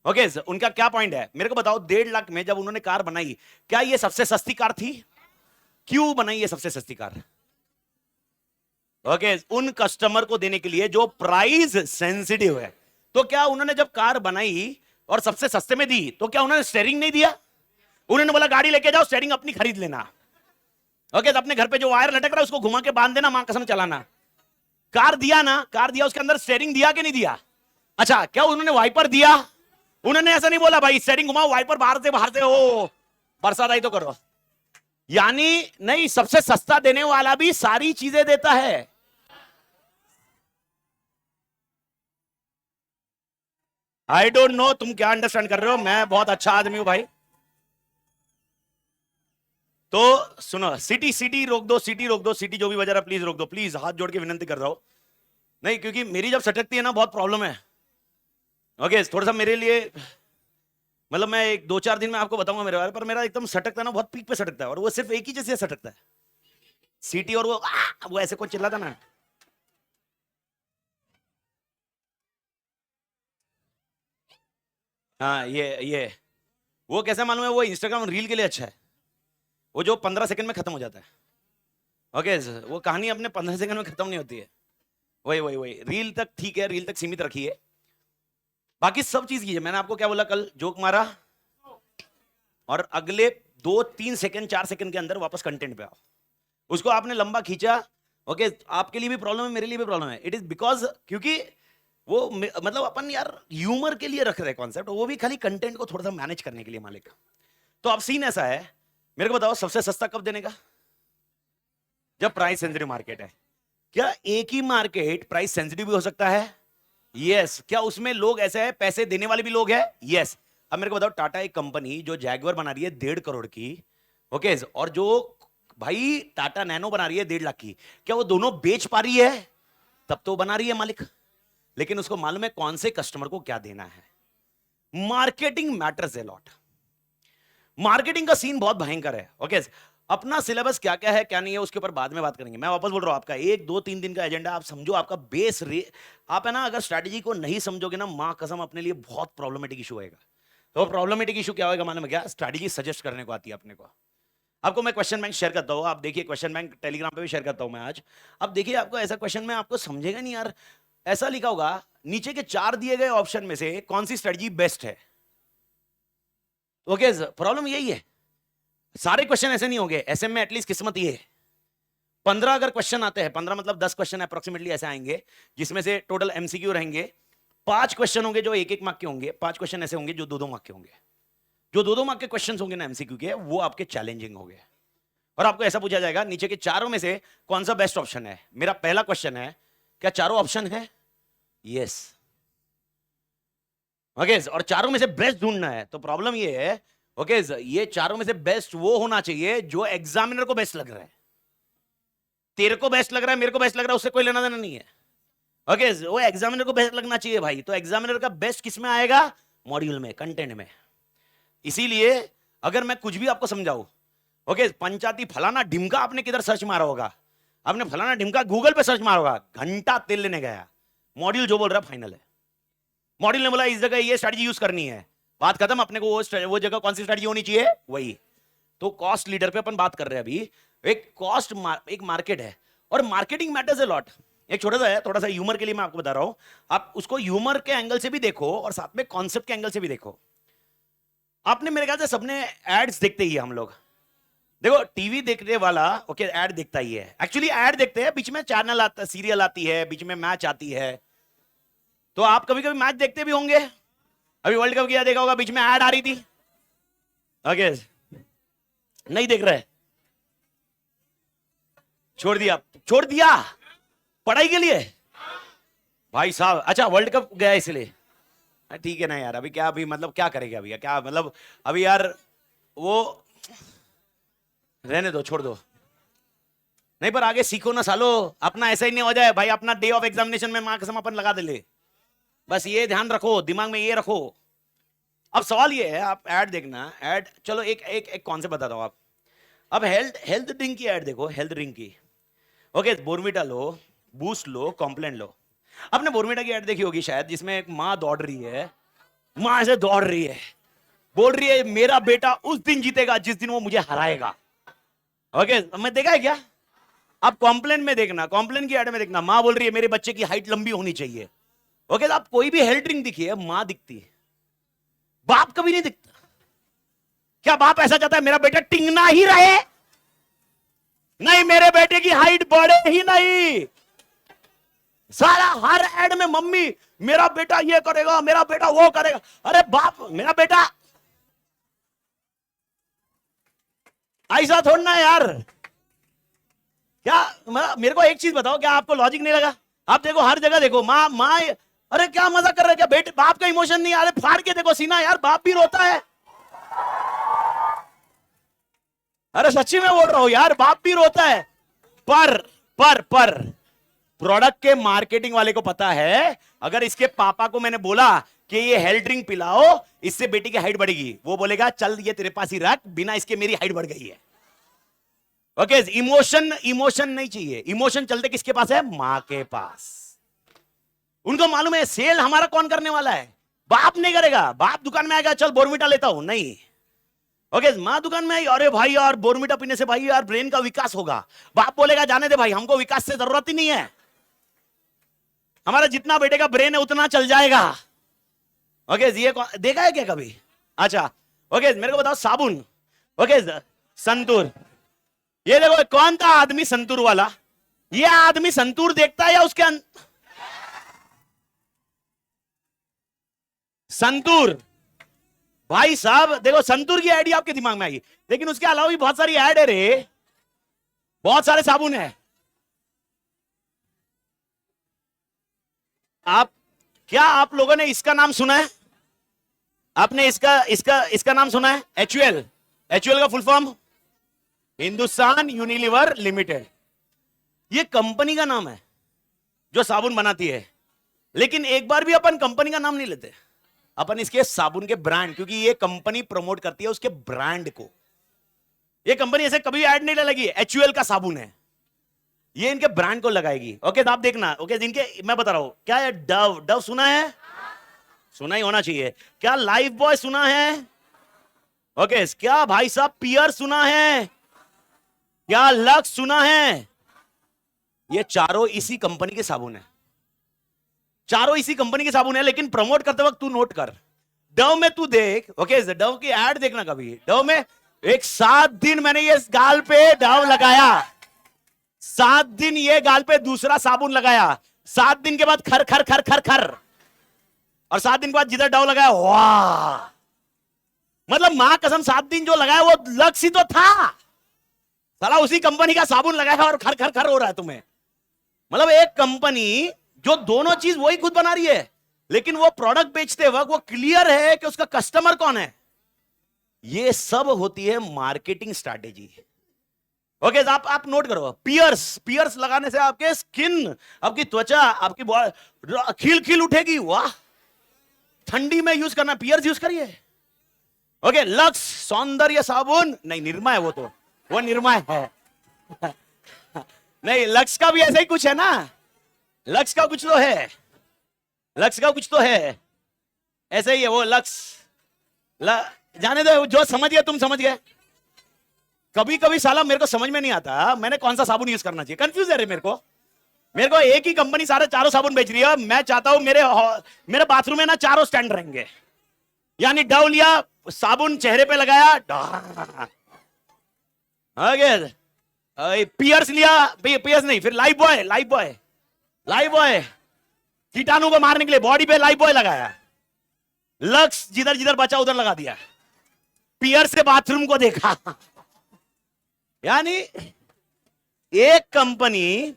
ओके, उनका क्या पॉइंट है मेरे को बताओ। 1.5 लाख में जब उन्होंने कार बनाई, क्या ये सबसे सस्ती कार थी? क्यों बनाई ये सबसे सस्ती कार? ओके, उन कस्टमर को देने के लिए जो प्राइस सेंसिटिव है। तो क्या उन्होंने जब कार बनाई और सबसे सस्ते में दी, तो क्या उन्होंने स्टीयरिंग नहीं दिया? उन्होंने बोला गाड़ी लेके जाओ, स्टीयरिंग अपनी खरीद लेना। ओके, तो अपने घर पे जो वायर लटक रहा है उसको घुमा के बांध देना, मां कसम चलाना। कार दिया ना, कार दिया, उसके अंदर स्टीयरिंग दिया कि नहीं दिया? अच्छा, क्या उन्होंने वाइपर दिया? उन्होंने ऐसा नहीं बोला भाई स्टीयरिंग घुमाओ, वाइपर बाहर से हो, बरसात आई तो करो। यानी नहीं, सबसे सस्ता देने वाला भी सारी चीजें देता है। आई डोंट नो तुम क्या अंडरस्टैंड कर रहे हो, मैं बहुत अच्छा आदमी हूं भाई। तो सुनो, सिटी रोक दो, सिटी रोक दो, सिटी जो भी बजा रहा प्लीज रोक दो, प्लीज हाथ जोड़ के विनंती कर रहा हूं। नहीं, क्योंकि मेरी जब सटकती है ना बहुत प्रॉब्लम है। ओके, थोड़ा सा मेरे लिए, मतलब मैं एक 2-4 दिन में आपको बताऊंगा मेरे बारे, पर मेरा एकदम सटकता है ना, बहुत पीक पे सटकता है, और वो सिर्फ एक ही जैसे सटकता है, सीटी, और वो ऐसे कुछ चिल्लाता ना। हाँ, ये वो कैसे मालूम है? वो इंस्टाग्राम रील के लिए अच्छा है, वो जो 15 सेकंड में खत्म हो जाता है। ओके, वो कहानी अपने 15 सेकंड में खत्म नहीं होती है। वही रील तक ठीक है, रील तक सीमित रखिए, बाकी सब चीज कीजिए। मैंने आपको क्या बोला कल, जोक मारा और अगले 2-3 सेकंड 4 सेकंड के अंदर वापस कंटेंट पे आओ। उसको आपने लंबा खींचा, ओके, आपके लिए भी प्रॉब्लम है, मेरे लिए भी प्रॉब्लम है। इट इज बिकॉज क्योंकि वो मतलब अपन यार ह्यूमर के लिए रख रहे कॉन्सेप्ट, वो भी खाली कंटेंट को थोड़ा सा मैनेज करने के लिए मालिक। तो अब सीन ऐसा है, मेरे को बताओ सबसे सस्ता कब देने का? जब प्राइस सेंसिटिव मार्केट है। क्या एक ही मार्केट प्राइस सेंसिटिव भी हो सकता है? यस। क्या उसमें लोग ऐसे हैं, पैसे देने वाले भी लोग हैं? यस। अब मेरे को बताओ, टाटा एक कंपनी जो जैगवर बना रही है 1.5 करोड़ की, ओके, और जो भाई टाटा नैनो बना रही है 1.5 लाख की, क्या वो दोनों बेच पा रही है? तब तो बना रही है मालिक, लेकिन उसको मालूम है कौन से कस्टमर को क्या देना है। Marketing matters a lot. Marketing का सीन बहुत भयंकर है। ओके, अपना सिलेबस क्या क्या है क्या नहीं है उसके ऊपर बाद में बात करेंगे। मैं वापस बोल रहा हूं, आपका 1-2-3 दिन का एजेंडा आप समझो, आपका बेस आप है ना, अगर स्ट्रैटेजी को नहीं समझोगे ना, मां कसम अपने लिए बहुत प्रॉब्लमेटिक इशू होएगा। तो प्रॉब्लमेटिक इशू क्या होगा मालूम है क्या? स्ट्रैटेजी सजेस्ट करने को आती है अपने को। आपको मैं क्वेश्चन बैंक शेयर करता हूं, आप देखिए, क्वेश्चन बैंक टेलीग्राम पे भी शेयर करता हूं मैं आज। अब देखिए, आपको ऐसा क्वेश्चन में आपको समझेगा नहीं यार, ऐसा लिखा होगा नीचे के 4 दिए गए ऑप्शन में से कौन सी स्ट्रेटजी बेस्ट है। ओके, प्रॉब्लम यही है, सारे क्वेश्चन ऐसे नहीं होंगे, ऐसे में एटलीस्ट किस्मत ये है 15 अगर क्वेश्चन आते हैं, 15 मतलब 10 क्वेश्चन अप्रोक्सीमेटली ऐसे आएंगे, जिसमें से टोटल एमसीक्यू रहेंगे 5 क्वेश्चन होंगे जो 1-1 मार्क के होंगे, 5 क्वेश्चन ऐसे होंगे जो 2-2 मार्क के होंगे। जो 2-2 मार्क के क्वेश्चन होंगे ना एमसीक्यू के, वो आपके चैलेंजिंग होंगे, और आपको ऐसा पूछा जाएगा नीचे के चारों में से कौन सा बेस्ट ऑप्शन है। मेरा पहला क्वेश्चन है, क्या चारों ऑप्शन है? यस। ओके, और चारों में से बेस्ट ढूंढना है। तो प्रॉब्लम ये है, ओके, ये चारों में से बेस्ट वो होना चाहिए जो एग्जामिनर को बेस्ट लग रहा है। तेरे को बेस्ट लग रहा है, मेरे को बेस्ट लग रहा है, उससे कोई लेना देना नहीं है। ओके वो एग्जामिनर को बेस्ट लगना चाहिए भाई, तो एग्जामिनर का बेस्ट किस में आएगा? मॉड्यूल में, कंटेंट में। इसीलिए अगर मैं कुछ भी आपको समझाऊं, ओके पंचायती फलाना ढिमका आपने किधर सर्च मारा होगा, आपने फलाना ढिमका गूगल पे सर्च मारा होगा, घंटा तेल लेने गया, मॉड्यूल जो बोल रहा है फाइनल है। मॉड्यूल ने बोला इस जगह ये स्ट्रेटजी यूज करनी है, बात खत्म। अपने को वो जगह कौन सी स्ट्रेटजी होनी चाहिए, वही। तो कॉस्ट लीडर पे अपन बात कर रहे हैं अभी। एक कॉस्ट एक मार्केट है, और मार्केटिंग मैटर्स अ लॉट। एक छोटा सा है, थोड़ा सा ह्यूमर के लिए मैं आपको बता रहा हूं, आप उसको ह्यूमर के एंगल से भी देखो और साथ में कॉन्सेप्ट के एंगल से भी देखो। आपने मेरे ख्याल से सबने एड्स देखते ही है हम लोग, देखो टीवी देखने वाला ओके ऐड देखता ही है, एक्चुअली ऐड देखते हैं, बीच में चैनल आता है, सीरियल आती है, बीच में मैच आती है। तो आप कभी कभी मैच देखते भी होंगे, अभी वर्ल्ड कप किया देखा होगा, बीच में ऐड आ रही थी, ओके नहीं देख रहे, छोड़ दिया पढ़ाई के लिए भाई साहब। अच्छा वर्ल्ड कप गया इसलिए, ठीक है ना यार, अभी क्या, अभी मतलब क्या करेगा अभी, क्या मतलब अभी यार, वो रहने दो, छोड़ दो, नहीं पर आगे सीखो ना सालो, अपना ऐसा ही नहीं हो जाए भाई, अपना डे ऑफ एग्जामिनेशन में मार्क्स हम अपन लगा दे ले, बस ये ध्यान रखो, दिमाग में ये रखो। अब सवाल ये है, आप ऐड देखना, ऐड चलो एक एक एक कॉन्सेप्ट बताता हूं आप। अब हेल्थ ड्रिंक की ऐड देखो, हेल्थ ड्रिंक की, ओके बोर्नविटा लो, बूस्ट लो, कॉम्प्लेन लो। आपने बोर्नविटा की ऐड देखी होगी शायद, जिसमें एक माँ दौड़ रही है, माँ ऐसे दौड़ रही है, बोल रही है मेरा बेटा उस दिन जीतेगा जिस दिन वो मुझे हराएगा। ओके मैं देखा है क्या? आप कॉम्प्लेन में देखना, कॉम्प्लेन की ऐड में देखना, माँ बोल रही है मेरे बच्चे की हाइट लंबी होनी चाहिए। ओके आप कोई भी हेल्थ ड्रिंक दिखी है, माँ दिखती है, बाप कभी नहीं दिखता। क्या बाप ऐसा चाहता है मेरा बेटा टिंगना ही रहे? नहीं, मेरे बेटे की हाइट बढ़े ही नहीं। सारा हर एड में मम्मी मेरा बेटा ये करेगा, मेरा बेटा वो करेगा। अरे बाप, मेरा बेटा ऐसा थोड़ा ना यार। क्या मेरे को एक चीज बताओ, क्या आपको लॉजिक नहीं लगा? आप देखो हर जगह देखो माँ माँ, अरे क्या मजा कर रहे, क्या बेटे बाप का इमोशन नहीं? अरे फाड़ के देखो सीना यार, बाप भी रोता है। अरे सच्ची में बोल रहा हूं यार, बाप भी रोता है। पर प्रोडक्ट के मार्केटिंग वाले को पता है, अगर इसके पापा को मैंने बोला कि ये हेल्थ ड्रिंक पिलाओ, इससे बेटी की हाइट बढ़ेगी, वो बोलेगा चल ये तेरे पास ही रख, बिना इसके मेरी हाइट बढ़ गई है। ओके इमोशन नहीं चाहिए, इमोशन चलते किसके पास है? मां के पास। उनको मालूम है सेल हमारा कौन करने वाला है, बाप नहीं करेगा। बाप दुकान में आएगा चल बोर्नविटा लेता हूं, नहीं। ओके मां दुकान में आई, अरे भाई यार बोर्नविटा पीने से भाई यार ब्रेन का विकास होगा। बाप बोलेगा जाने दे भाई, हमको विकास से जरूरत ही नहीं है, हमारा जितना बेटे का ब्रेन है उतना चल जाएगा। ओके ये देखा है क्या कभी? अच्छा ओके मेरे को बताओ साबुन, ओके संतूर, ये देखो कौन था आदमी संतूर वाला? ये आदमी संतूर देखता है या उसके संतूर? भाई साहब देखो संतूर की आइडिया आपके दिमाग में आई, लेकिन उसके अलावा भी बहुत सारी ऐड है रे, बहुत सारे साबुन है। आप लोगों ने इसका नाम सुना है? आपने इसका नाम सुना है? एचयूएल। एचयूएल का full form Hindustan Unilever limited. ये कंपनी का नाम है जो साबुन बनाती है, लेकिन एक बार भी अपन कंपनी का नाम नहीं लेते, अपन इसके साबुन के ब्रांड, क्योंकि ये कंपनी प्रमोट करती है उसके ब्रांड को। ये कंपनी ऐसे कभी ऐड नहीं लगी एचयूएल का साबुन है, ये इनके ब्रांड को लगाएगी। ओके तो आप देखना, ओके इनके मैं बता रहा हूं क्या है। डव सुना है? सुना ही होना चाहिए। क्या लाइफ बॉय सुना है? ओके क्या भाई साहब पियर सुना है? क्या लक्स सुना है? ये चारों इसी कंपनी के साबुन है, चारों इसी कंपनी के साबुन है। लेकिन प्रमोट करते वक्त तू नोट कर, डव में तू देख, ओके डव की ऐड देखना कभी, डव में एक 7 दिन मैंने ये गाल पे डव लगाया, 7 दिन ये गाल पे दूसरा साबुन लगाया, 7 दिन के बाद खर खर खर खर खर, और 7 दिन के बाद जिधर डव लगाया वाह, मतलब मां कसम 7 दिन जो लगाया वो लक्स ही तो था, साला उसी कंपनी का साबुन लगाया और खर खर खर हो रहा है तुम्हें। मतलब एक कंपनी जो दोनों चीज वही खुद बना रही है, लेकिन वो प्रोडक्ट बेचते वक्त वो क्लियर है कि उसका कस्टमर कौन है। ये सब होती है मार्केटिंग स्ट्रैटेजी। ओके आप नोट करो, पियर्स पियर्स लगाने से आपके स्किन, आपकी त्वचा, आपकी खिल खिल उठेगी। वाह, ठंडी में यूज करना, पियर्स यूज करिए। ओके, लक्स सौंदर्य साबुन, नहीं निरमा है वो निरमा है। नहीं, लक्स का भी ऐसा ही कुछ है ना, लक्स का कुछ तो है, लक्स का कुछ तो है, ऐसे ही है वो लक्स। जाने दो, जो समझ गए तुम समझ गए। कभी कभी साला मेरे को समझ में नहीं आता मैंने कौन सा साबुन यूज करना चाहिए, कंफ्यूज है रे मेरे को एक ही कंपनी सारे चारों साबुन बेच रही है। मैं चाहता हूं मेरे बाथरूम में ना चारों स्टैंड रहेंगे, यानी डव लिया, साबुन चेहरे पे लगाया, पियर्स लिया, पियर्स नहीं, फिर लाइफ बॉय कीटाणु को मारने के लिए बॉडी पे लाइफ बॉय लगाया, लक्स जिधर जिधर बचा उधर लगा दिया, पियर्स से बाथरूम को देखा। यानी एक कंपनी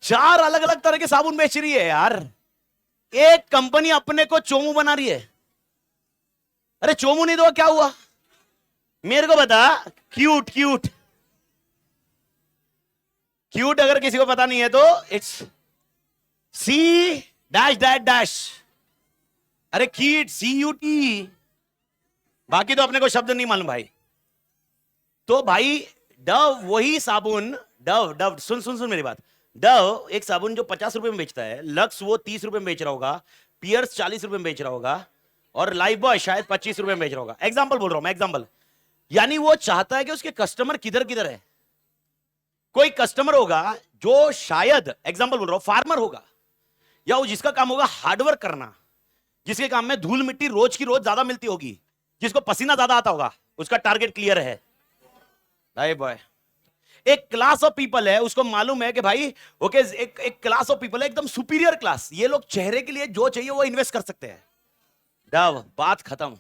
चार अलग अलग तरह के साबुन बेच रही है यार। एक कंपनी अपने को चोमू बना रही है। अरे चोमू नहीं तो क्या हुआ, मेरे को बता। क्यूट क्यूट क्यूट अगर किसी को पता नहीं है तो it's C dash dash dash, अरे क्यूट CUT, बाकी तो अपने को शब्द नहीं मालूम भाई। तो भाई डव वही साबुन, डव सुन मेरी बात। डव एक साबुन जो 50 रुपए में बेचता है, लक्स वो 30 रुपए में बेच रहा होगा, पियर्स 40 रुपए में बेच रहा होगा, और लाइफ बॉय शायद 25 रुपए में बेच रहा होगा। एग्जाम्पल बोल रहा हूं मैं, एग्जाम्पल। यानी वो चाहता है कि उसके कस्टमर किधर किधर है। कोई कस्टमर होगा जो शायद, एग्जाम्पल बोल रहा हूं, फार्मर होगा, या वो जिसका काम होगा हार्डवर्क करना, जिसके काम में धूल मिट्टी रोज की रोज ज्यादा मिलती होगी, जिसको पसीना ज्यादा आता होगा, उसका टारगेट क्लियर है लाइफ बॉय। एक क्लास ऑफ पीपल है, उसको मालूम है कि भाई ओके, एक क्लास ऑफ पीपल है एकदम सुपीरियर क्लास, ये लोग चेहरे के लिए जो चाहिए वो इन्वेस्ट कर सकते हैं। डव, बात खत्म।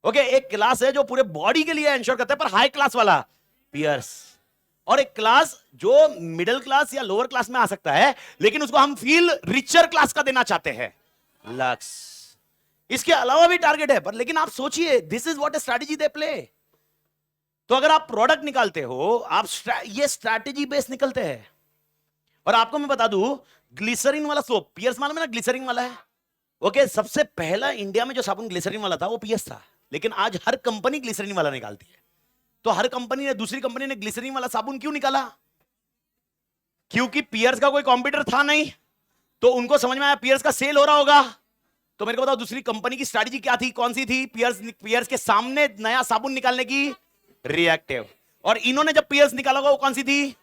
ओके, एक क्लास है जो पूरे बॉडी के लिए इंश्योर करता है, पर हाई क्लास वाला पियर्स। और एक क्लास जो मिडिल क्लास या लोअर क्लास में आ सकता है, लेकिन उसको हम फील रिचर क्लास का देना चाहते हैं, लक्स। इसके अलावा भी टारगेट है, पर लेकिन आप सोचिए, this is what strategy they play. तो अगर आप प्रोडक्ट निकालते हो, आप ये स्ट्रैटेजी बेस निकलते हैं। और आपको मैं बता दूं, ग्लिसरीन वाला सोप, पियर्स मालूम है ना, ग्लिसरीन वाला है। ओके, सबसे पहला इंडिया में जो साबुन ग्लिसरीन वाला था वो पियर्स था, लेकिन आज हर कंपनी ग्लिसरीन वाला निकालती है। तो हर कंपनी ने, दूसरी कंपनी ने ग्लिसरीन वाला साबुन क्यों निकाला? क्योंकि पियर्स का कोई कॉम्पिटिटर था नहीं, तो उनको समझ में आया पियर्स का सेल हो रहा होगा। तो मेरे को बताओ दूसरी कंपनी की स्ट्रैटेजी क्या थी, कौन सी थी? पियर्स के सामने नया साबुन निकालने की, रिएक्टिव। और इन्होंने जब पियर्स निकाला होगा वो कौन सी थी?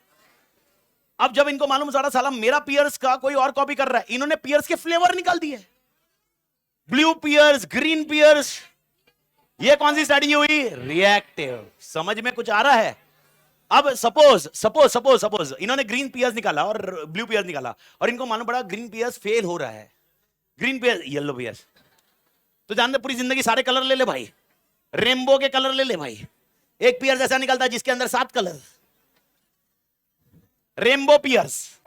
अब जब इनको मालूम सारा साला मेरा पियर्स का कोई और कॉपी कर रहा है, इन्होंने पियर्स के फ्लेवर निकाल दिए, ब्लू पियर्स, ग्रीन पियर्स। ये कौन सी स्ट्रैटेजी हुई? रिएक्टिव। समझ में कुछ आ रहा है? अब सपोज इन्होंने ग्रीन पियर्स निकाला और ब्लू पियर्स निकाला, और इनको मालूम पड़ा ग्रीन पियर्स फेल हो रहा है, ग्रीन पियर्स, येलो पियर्स। तो जानते पूरी जिंदगी सारे कलर ले ले भाई, रेनबो के कलर ले ले भाई। एक पियर्स ऐसा निकलता है जिसके अंदर 7 कलर, रेनबो पियर्स।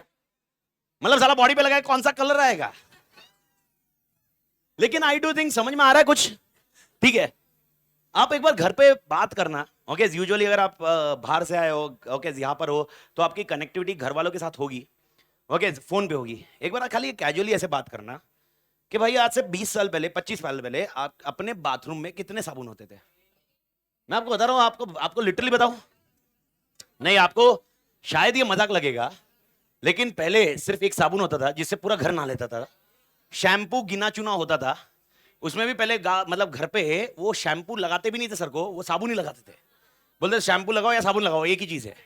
मतलब साला बॉडी पे लगाए कौन सा कलर आएगा? लेकिन आई डू थिंक समझ में आ रहा है कुछ? ठीक है, आप एक बार घर पे बात करना। ओके, यूजुअली अगर आप बाहर से आए हो, ओके, यहां पर हो, तो आपकी कनेक्टिविटी घर वालों के साथ होगी, ओके, फोन पे होगी। एक बार खाली कैजुअली ऐसे बात करना कि भाई आज से 20 साल पहले, 25 साल पहले आप अपने बाथरूम में कितने साबुन होते थे? मैं आपको बता रहा हूं, आपको लिटरली बताऊं, नहीं आपको शायद ये मजाक लगेगा, लेकिन पहले सिर्फ एक साबुन होता था जिससे पूरा घर नहा लेता था। शैम्पू गिना चुना होता था, उसमें भी पहले मतलब घर पे वो शैम्पू लगाते भी नहीं थे सर को, वो साबुन ही लगाते थे। बोलते शैम्पू लगाओ या साबुन लगाओ, एक ही चीज है।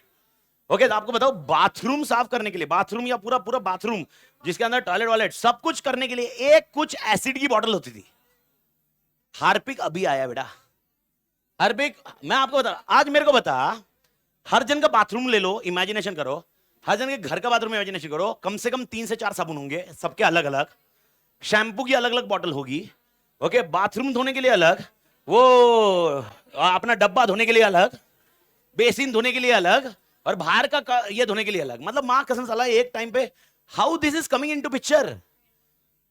ओके, तो आपको बताओ बाथरूम साफ करने के लिए, बाथरूम या पूरा पूरा बाथरूम जिसके अंदर टॉयलेट वॉयलेट सब कुछ करने के लिए एक कुछ एसिड की बॉटल होती थी। हार्पिक अभी आया बेटा, हार्पिक। मैं आपको बता, आज मेरे को बता, हर जन का बाथरूम ले लो, इमेजिनेशन करो, हर जन के घर का बाथरूम इमेजिनेशन करो, कम से कम 3 से 4 साबुन होंगे, सबके अलग अलग, शैम्पू की अलग अलग बॉटल होगी। ओके, बाथरूम धोने के लिए अलग, वो अपना डब्बा धोने के लिए अलग, बेसिन धोने के लिए अलग, और बाहर का ये धोने के लिए अलग। मतलब मां कसम साला एक टाइम पे how this is coming into picture,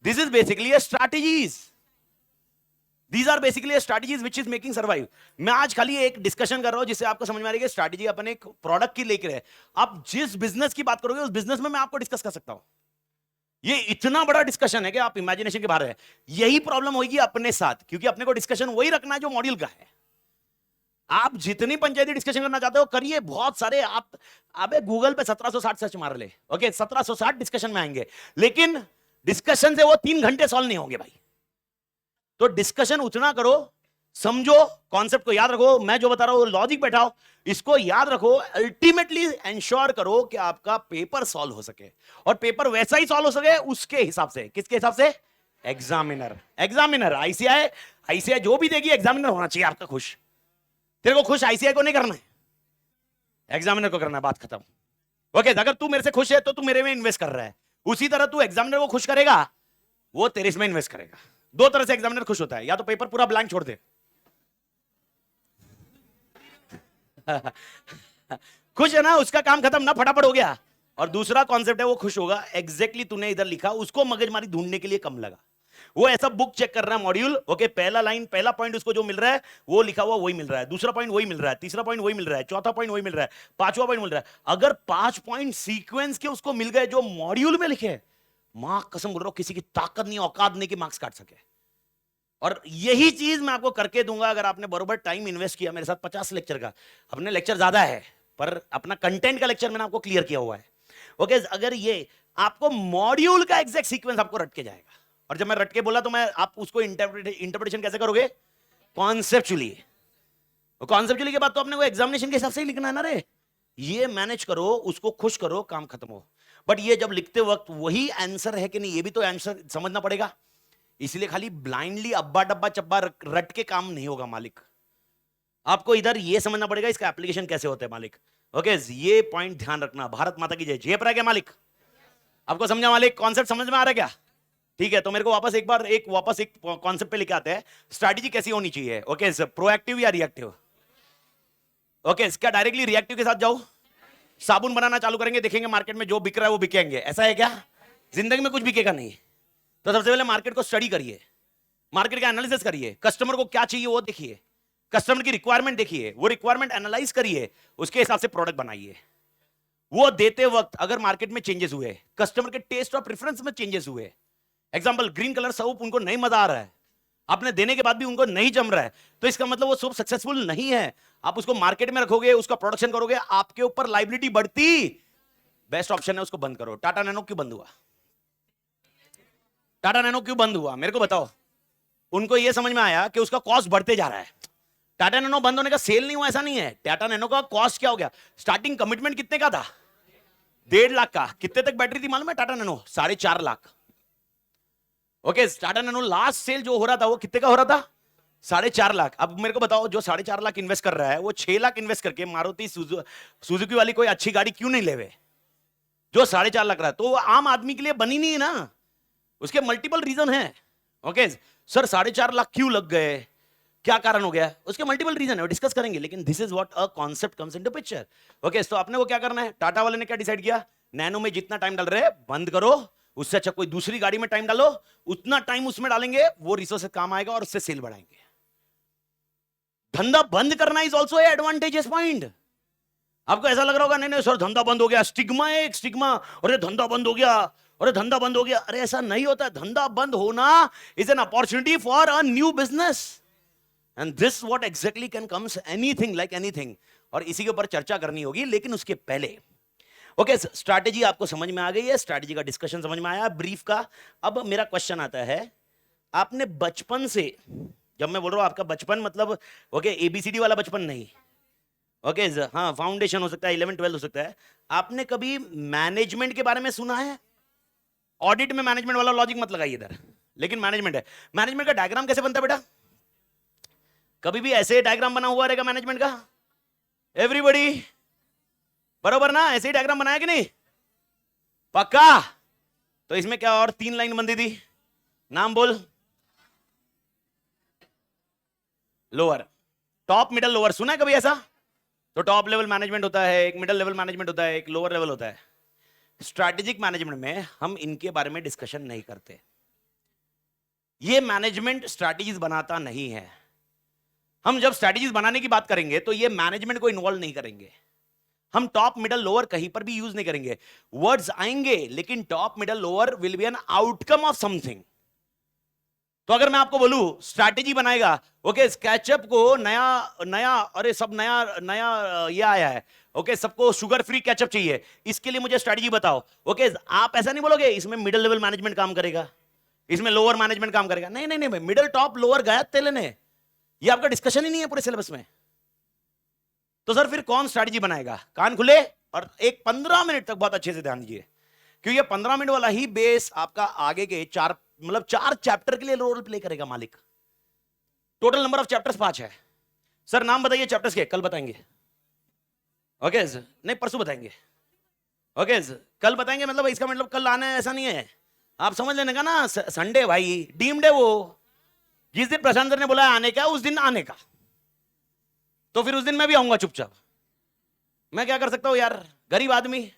this is basically a strategies, these are basically strategies which is making survive. मैं आज खाली एक डिस्कशन कर रहा हूं जिससे आपको समझ में आ रही है कि स्ट्रैटेजी अपने एक प्रोडक्ट की लेकर है। आप जिस बिजनेस की बात करोगे उस बिजनेस में मैं आपको डिस्कस कर सकता हूं। ये इतना बड़ा डिस्कशन है कि आप इमेजिनेशन के बाहर है। यही प्रॉब्लम होगी अपने साथ, क्योंकि अपने को डिस्कशन वही रखना है जो मॉड्यूल का है। आप जितनी पंचायती डिस्कशन करना चाहते हो करिए, बहुत सारे आप अबे गूगल पे 1760 सर्च मार ले, ओके 1760 डिस्कशन में आएंगे, लेकिन डिस्कशन से वो 3 घंटे सॉल्व नहीं होंगे भाई। तो डिस्कशन उतना करो, समझो, कॉन्सेप्ट को याद रखो, मैं जो बता रहा हूं लॉजिक बैठाओ, इसको याद रखो, अल्टीमेटली एंश्योर करो कि आपका पेपर सॉल्व हो सके, और पेपर वैसा ही सॉल्व हो सके उसके हिसाब से। किसके हिसाब से? एग्जामिनर। एग्जामिनर आईसीआई, आईसीआई जो भी देगी एग्जामिनर होना चाहिए आपका खुश। तेरे को खुश आईसीआई को नहीं करना है, एग्जामिनर को करना है, बात खत्म। ओके, अगर तू मेरे से खुश है तो तू मेरे में इन्वेस्ट कर रहा है, उसी तरह तू एग्जामिनर को खुश करेगा, वो तेरे में इन्वेस्ट करेगा। दो तरह से एग्जामिनर खुश होता है, या तो पेपर पूरा ब्लैंक छोड़ दे खुश है ना, उसका काम खत्म ना, फटाफट हो गया। और दूसरा कॉन्सेप्ट है वो खुश होगा एग्जैक्टली तूने इधर लिखा, उसको मगजमारी ढूंढने के लिए कम लगा, वो ऐसा बुक चेक कर रहा है मॉड्यूल, ओके पहला लाइन पहला पॉइंट उसको जो मिल रहा है वो लिखा हुआ वही मिल रहा है, दूसरा पॉइंट वही मिल रहा है, तीसरा पॉइंट वही मिल रहा है, चौथा पॉइंट वही मिल रहा है, पांचवा पॉइंट मिल रहा है। अगर 5 पॉइंट सीक्वेंस के उसको मिल गए जो मॉड्यूल में लिखे, मां कसम बोल रहा हूं किसी की ताकत नहीं, औकात नहीं कि मार्क्स काट सके। और यही चीज मैं आपको करके दूंगा अगर आपने बरोबर टाइम इन्वेस्ट किया मेरे साथ। 50 लेक्चर का, अपने लेक्चर ज्यादा है पर अपना कंटेंट का लेक्चर मैंने आपको क्लियर किया हुआ है। ओके, अगर ये आपको मॉड्यूल का एग्जैक्ट सीक्वेंस आपको रट के जाएगा, और जब मैं रट के बोला तो मैं आप उसको इंटरप्रिटेशन कैसे करोगे? कॉन्सेप्चुअली। कॉन्सेप्चुअली के बाद तो अपने को एग्जामिनेशन के हिसाब से ही लिखना है ना रे। ये मैनेज करो, उसको खुश करो, काम खत्म हो। बट ये जब लिखते वक्त वही आंसर है कि नहीं ये भी तो आंसर समझना पड़ेगा। इसलिए खाली ब्लाइंडली अब्बा डब्बा चब्बा रट के काम नहीं होगा मालिक। आपको इधर ये समझना पड़ेगा इसका एप्लीकेशन कैसे होता है मालिक। ओके, ये पॉइंट ध्यान रखना। भारत माता की जय। जय पर क्या मालिक? आपको समझा मालिक? कॉन्सेप्ट समझ में आ रहा है क्या? ठीक है, तो मेरे को वापस एक कॉन्सेप्ट पे लेके आते हैं। स्ट्रैटेजी कैसी होनी चाहिए? ओके, प्रोएक्टिव या रिएक्टिव? ओके, इसका डायरेक्टली रिएक्टिव के साथ जाओ। साबुन बनाना चालू करेंगे, देखेंगे मार्केट में जो बिक रहा है वो बिकेंगे, ऐसा है क्या? जिंदगी में कुछ बिकेगा नहीं। तो सबसे पहले मार्केट को स्टडी करिए, मार्केट का एनालिसिस करिए, कस्टमर को क्या चाहिए वो देखिए, कस्टमर की रिक्वायरमेंट देखिए, वो रिक्वायरमेंट एनालाइज करिए, उसके हिसाब से प्रोडक्ट बनाइए। वो देते वक्त अगर मार्केट में चेंजेस हुए, कस्टमर के टेस्ट और प्रेफरेंस में चेंजेस हुए, एग्जांपल ग्रीन कलर सोप उनको नहीं मजा आ रहा है, आपने देने के बाद भी उनको नहीं जम रहा है, तो इसका मतलब वो सोप सक्सेसफुल नहीं है। आप उसको मार्केट में रखोगे, उसका प्रोडक्शन करोगे, आपके ऊपर लाइबिलिटी बढ़ती। बेस्ट ऑप्शन है उसको बंद करो। टाटा नैनो क्यों बंद हुआ? टाटा नैनो क्यों बंद हुआ मेरे को बताओ। उनको यह समझ में आया कि उसका कॉस्ट बढ़ते जा रहा है। टाटा नैनो बंद होने का सेल नहीं हुआ ऐसा नहीं है, टाटा नैनो का कॉस्ट क्या हो गया? स्टार्टिंग कमिटमेंट कितने का था? 1.5 लाख का। कितने तक बैटरी थी मालूम है Tata Nano? 4.5 lakh. Okay, Tata Nano last sale जो हो रहा था वो कितने का हो रहा था? 4.5 लाख। अब मेरे को बताओ, जो 4.5 लाख इन्वेस्ट कर रहा है वो 6 लाख इन्वेस्ट करके मारुति सुजुकी वाली कोई अच्छी गाड़ी क्यों नहीं लेवे जो 4.5 लाख रहा है? तो वो आम आदमी के लिए बनी नहीं है ना, उसके मल्टीपल रीजन है। ओके सर, 4.5 लाख क्यों लग गए, क्या कारण हो गया? उसके मल्टीपल रीजन है, वो डिस्कस करेंगे, लेकिन this is what a concept comes into picture. Okay, तो आपने वो क्या करना है? टाटा वाले ने क्या डिसाइड किया? नैनो में जितना टाइम डाल रहे हैं बंद करो, उससे अच्छा कोई दूसरी गाड़ी में टाइम डालो, उतना टाइम उसमें डालेंगे, वो रिसोर्सेज काम आएगा और उससे सेल बढ़ाएंगे। धंधा बंद करना इज ऑल्सो एडवांटेजेस पॉइंट। आपको ऐसा लग रहा होगा नहीं नहीं सर धंधा बंद हो गया, स्टिग्मा है एक स्टिग्मा, अरे धंधा बंद हो गया, अरे धंधा बंद हो गया। अरे ऐसा नहीं होता, धंधा बंद होना is an opportunity for a new business, and this what exactly can comes anything like anything. और इसी के ऊपर चर्चा करनी होगी, लेकिन उसके पहले ओके, स्ट्रैटेजी आपको समझ में आ गई है, स्ट्रैटेजी का डिस्कशन समझ में आया, ब्रीफ का। अब मेरा क्वेश्चन आता है, आपने बचपन से, जब मैं बोल रहा हूं आपका बचपन मतलब ओके एबीसीडी वाला बचपन नहीं, ओके हाँ फाउंडेशन हो सकता है, 11 12 हो सकता है। आपने कभी मैनेजमेंट के बारे में सुना है? ऑडिट में मैनेजमेंट वाला लॉजिक मत लगाइए इधर, लेकिन मैनेजमेंट है। मैनेजमेंट का डायग्राम कैसे बनता है बेटा? कभी भी ऐसे डायग्राम बना हुआ रहेगा मैनेजमेंट का? एवरीबॉडी बरोबर ना? ऐसे ही डायग्राम बनाया कि नहीं? पक्का? तो इसमें क्या और 3 लाइन बंदी थी, नाम बोल। Lower, top, middle, lower. सुना है कभी ऐसा? तो टॉप लेवल मैनेजमेंट होता है, एक मिडिल लेवल मैनेजमेंट होता है, एक लोअर लेवल होता है। स्ट्रैटेजिक मैनेजमेंट में हम इनके बारे में डिस्कशन नहीं करते। ये मैनेजमेंट स्ट्रैटेजीज बनाता नहीं है। हम जब स्ट्रैटेजीज बनाने की बात करेंगे तो ये मैनेजमेंट को इन्वॉल्व नहीं करेंगे। हम टॉप मिडल लोअर कहीं पर भी यूज नहीं करेंगे। वर्ड्स आएंगे लेकिन top middle lower will be an outcome of something. तो अगर मैं आपको बोलूं स्ट्रैटेजी बनाएगा, ओके स्केचअप को नया नया, अरे सब नया नया ये आया है, ओके सबको शुगर फ्री केचप चाहिए, इसके लिए मुझे स्ट्रैटेजी बताओ। ओके आप ऐसा नहीं बोलोगे इसमें मिडिल लेवल मैनेजमेंट काम करेगा, इसमें लोअर मैनेजमेंट काम करेगा। नहीं नहीं नहीं, मिडिल टॉप लोअर गया तेले ने, ये आपका डिस्कशन ही नहीं है पूरे सिलेबस में। तो सर फिर कौन स्ट्रैटेजी बनाएगा? कान खुले और एक 15 मिनट तक बहुत अच्छे से ध्यान दीजिए, क्योंकि ये 15 मिनट वाला ही बेस आपका आगे के 4 चैप्टर के लिए रोल प्ले करेगा मालिक। टोटल नंबर ऑफ चैप्टर्स 5 है। सर नाम बताइए चैप्टर्स के, कल बताएंगे। ओके सर, नहीं परसों बताएंगे। ओके सर, कल बताएंगे, मतलब इसका मतलब कल आना है ऐसा नहीं है, आप समझ लेने का ना। संडे भाई डीम्ड है वो, जिस दिन प्रशांत सर ने बोला आने का उस दिन आने का, तो फिर उस दिन मैं भी आऊंगा चुपचाप। मैं क्या कर सकता हूं यार, गरीब आदमी।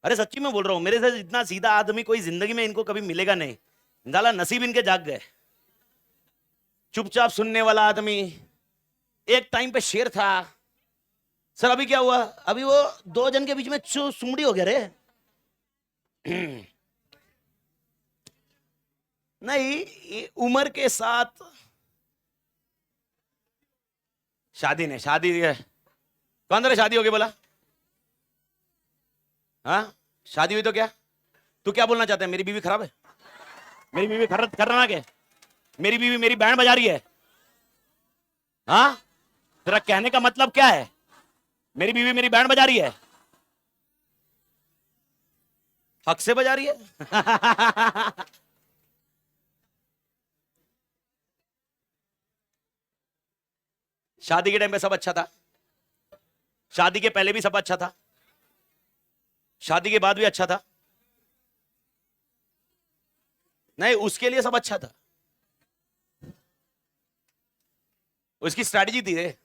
अरे सच्ची में बोल रहा हूं, मेरे से इतना सीधा आदमी कोई जिंदगी में इनको कभी मिलेगा नहीं। साला नसीब इनके जाग गए। चुपचाप सुनने वाला आदमी, एक टाइम पे शेर था। सर अभी क्या हुआ? अभी वो 2 जन के बीच में सुमड़ी हो गया रे। नहीं, उम्र के साथ शादी नहीं, शादी कौन तेरे शादी हो गई बोला? हाँ शादी हुई तो क्या? तू क्या बोलना चाहता है? मेरी बीवी खराब है? मेरी बीवी खतरनाक है? मेरी बीवी मेरी बैंड बजा रही है? हाँ तेरा कहने का मतलब क्या है? मेरी बीवी मेरी बैंड बजा रही है? हक से बजा रही है। शादी के टाइम पे सब अच्छा था, शादी के पहले भी सब अच्छा था, शादी के बाद भी अच्छा था। नहीं उसके लिए सब अच्छा था, उसकी स्ट्रैटेजी थी रे।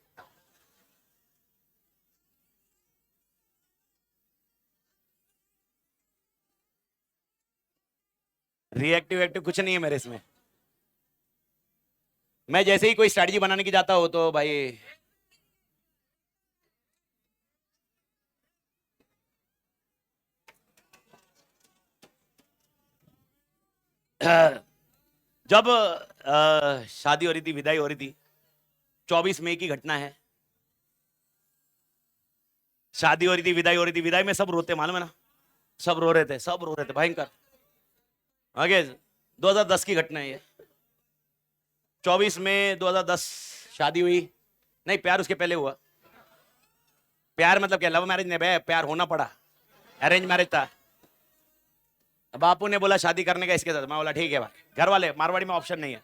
रिएक्टिव एक्टिव कुछ नहीं है मेरे इसमें। मैं जैसे ही कोई स्ट्रैटेजी बनाने की जाता हूं तो भाई जब शादी हो रही थी, विदाई हो रही थी, 24 मई की घटना है। शादी हो रही थी, विदाई हो रही थी, विदाई में सब रोते, मालूम है ना, सब रो रहे थे, सब रो रहे थे भयंकर। आगे 2010 की घटना है ये। 24 में 2010 शादी हुई। नहीं प्यार उसके पहले हुआ। प्यार मतलब क्या? लव मैरिज नहीं भाई, प्यार होना पड़ा, अरेंज मैरिज था। बापू ने बोला शादी करने का इसके साथ, मैं बोला ठीक है भाई। घर वाले, मारवाड़ी में ऑप्शन नहीं है,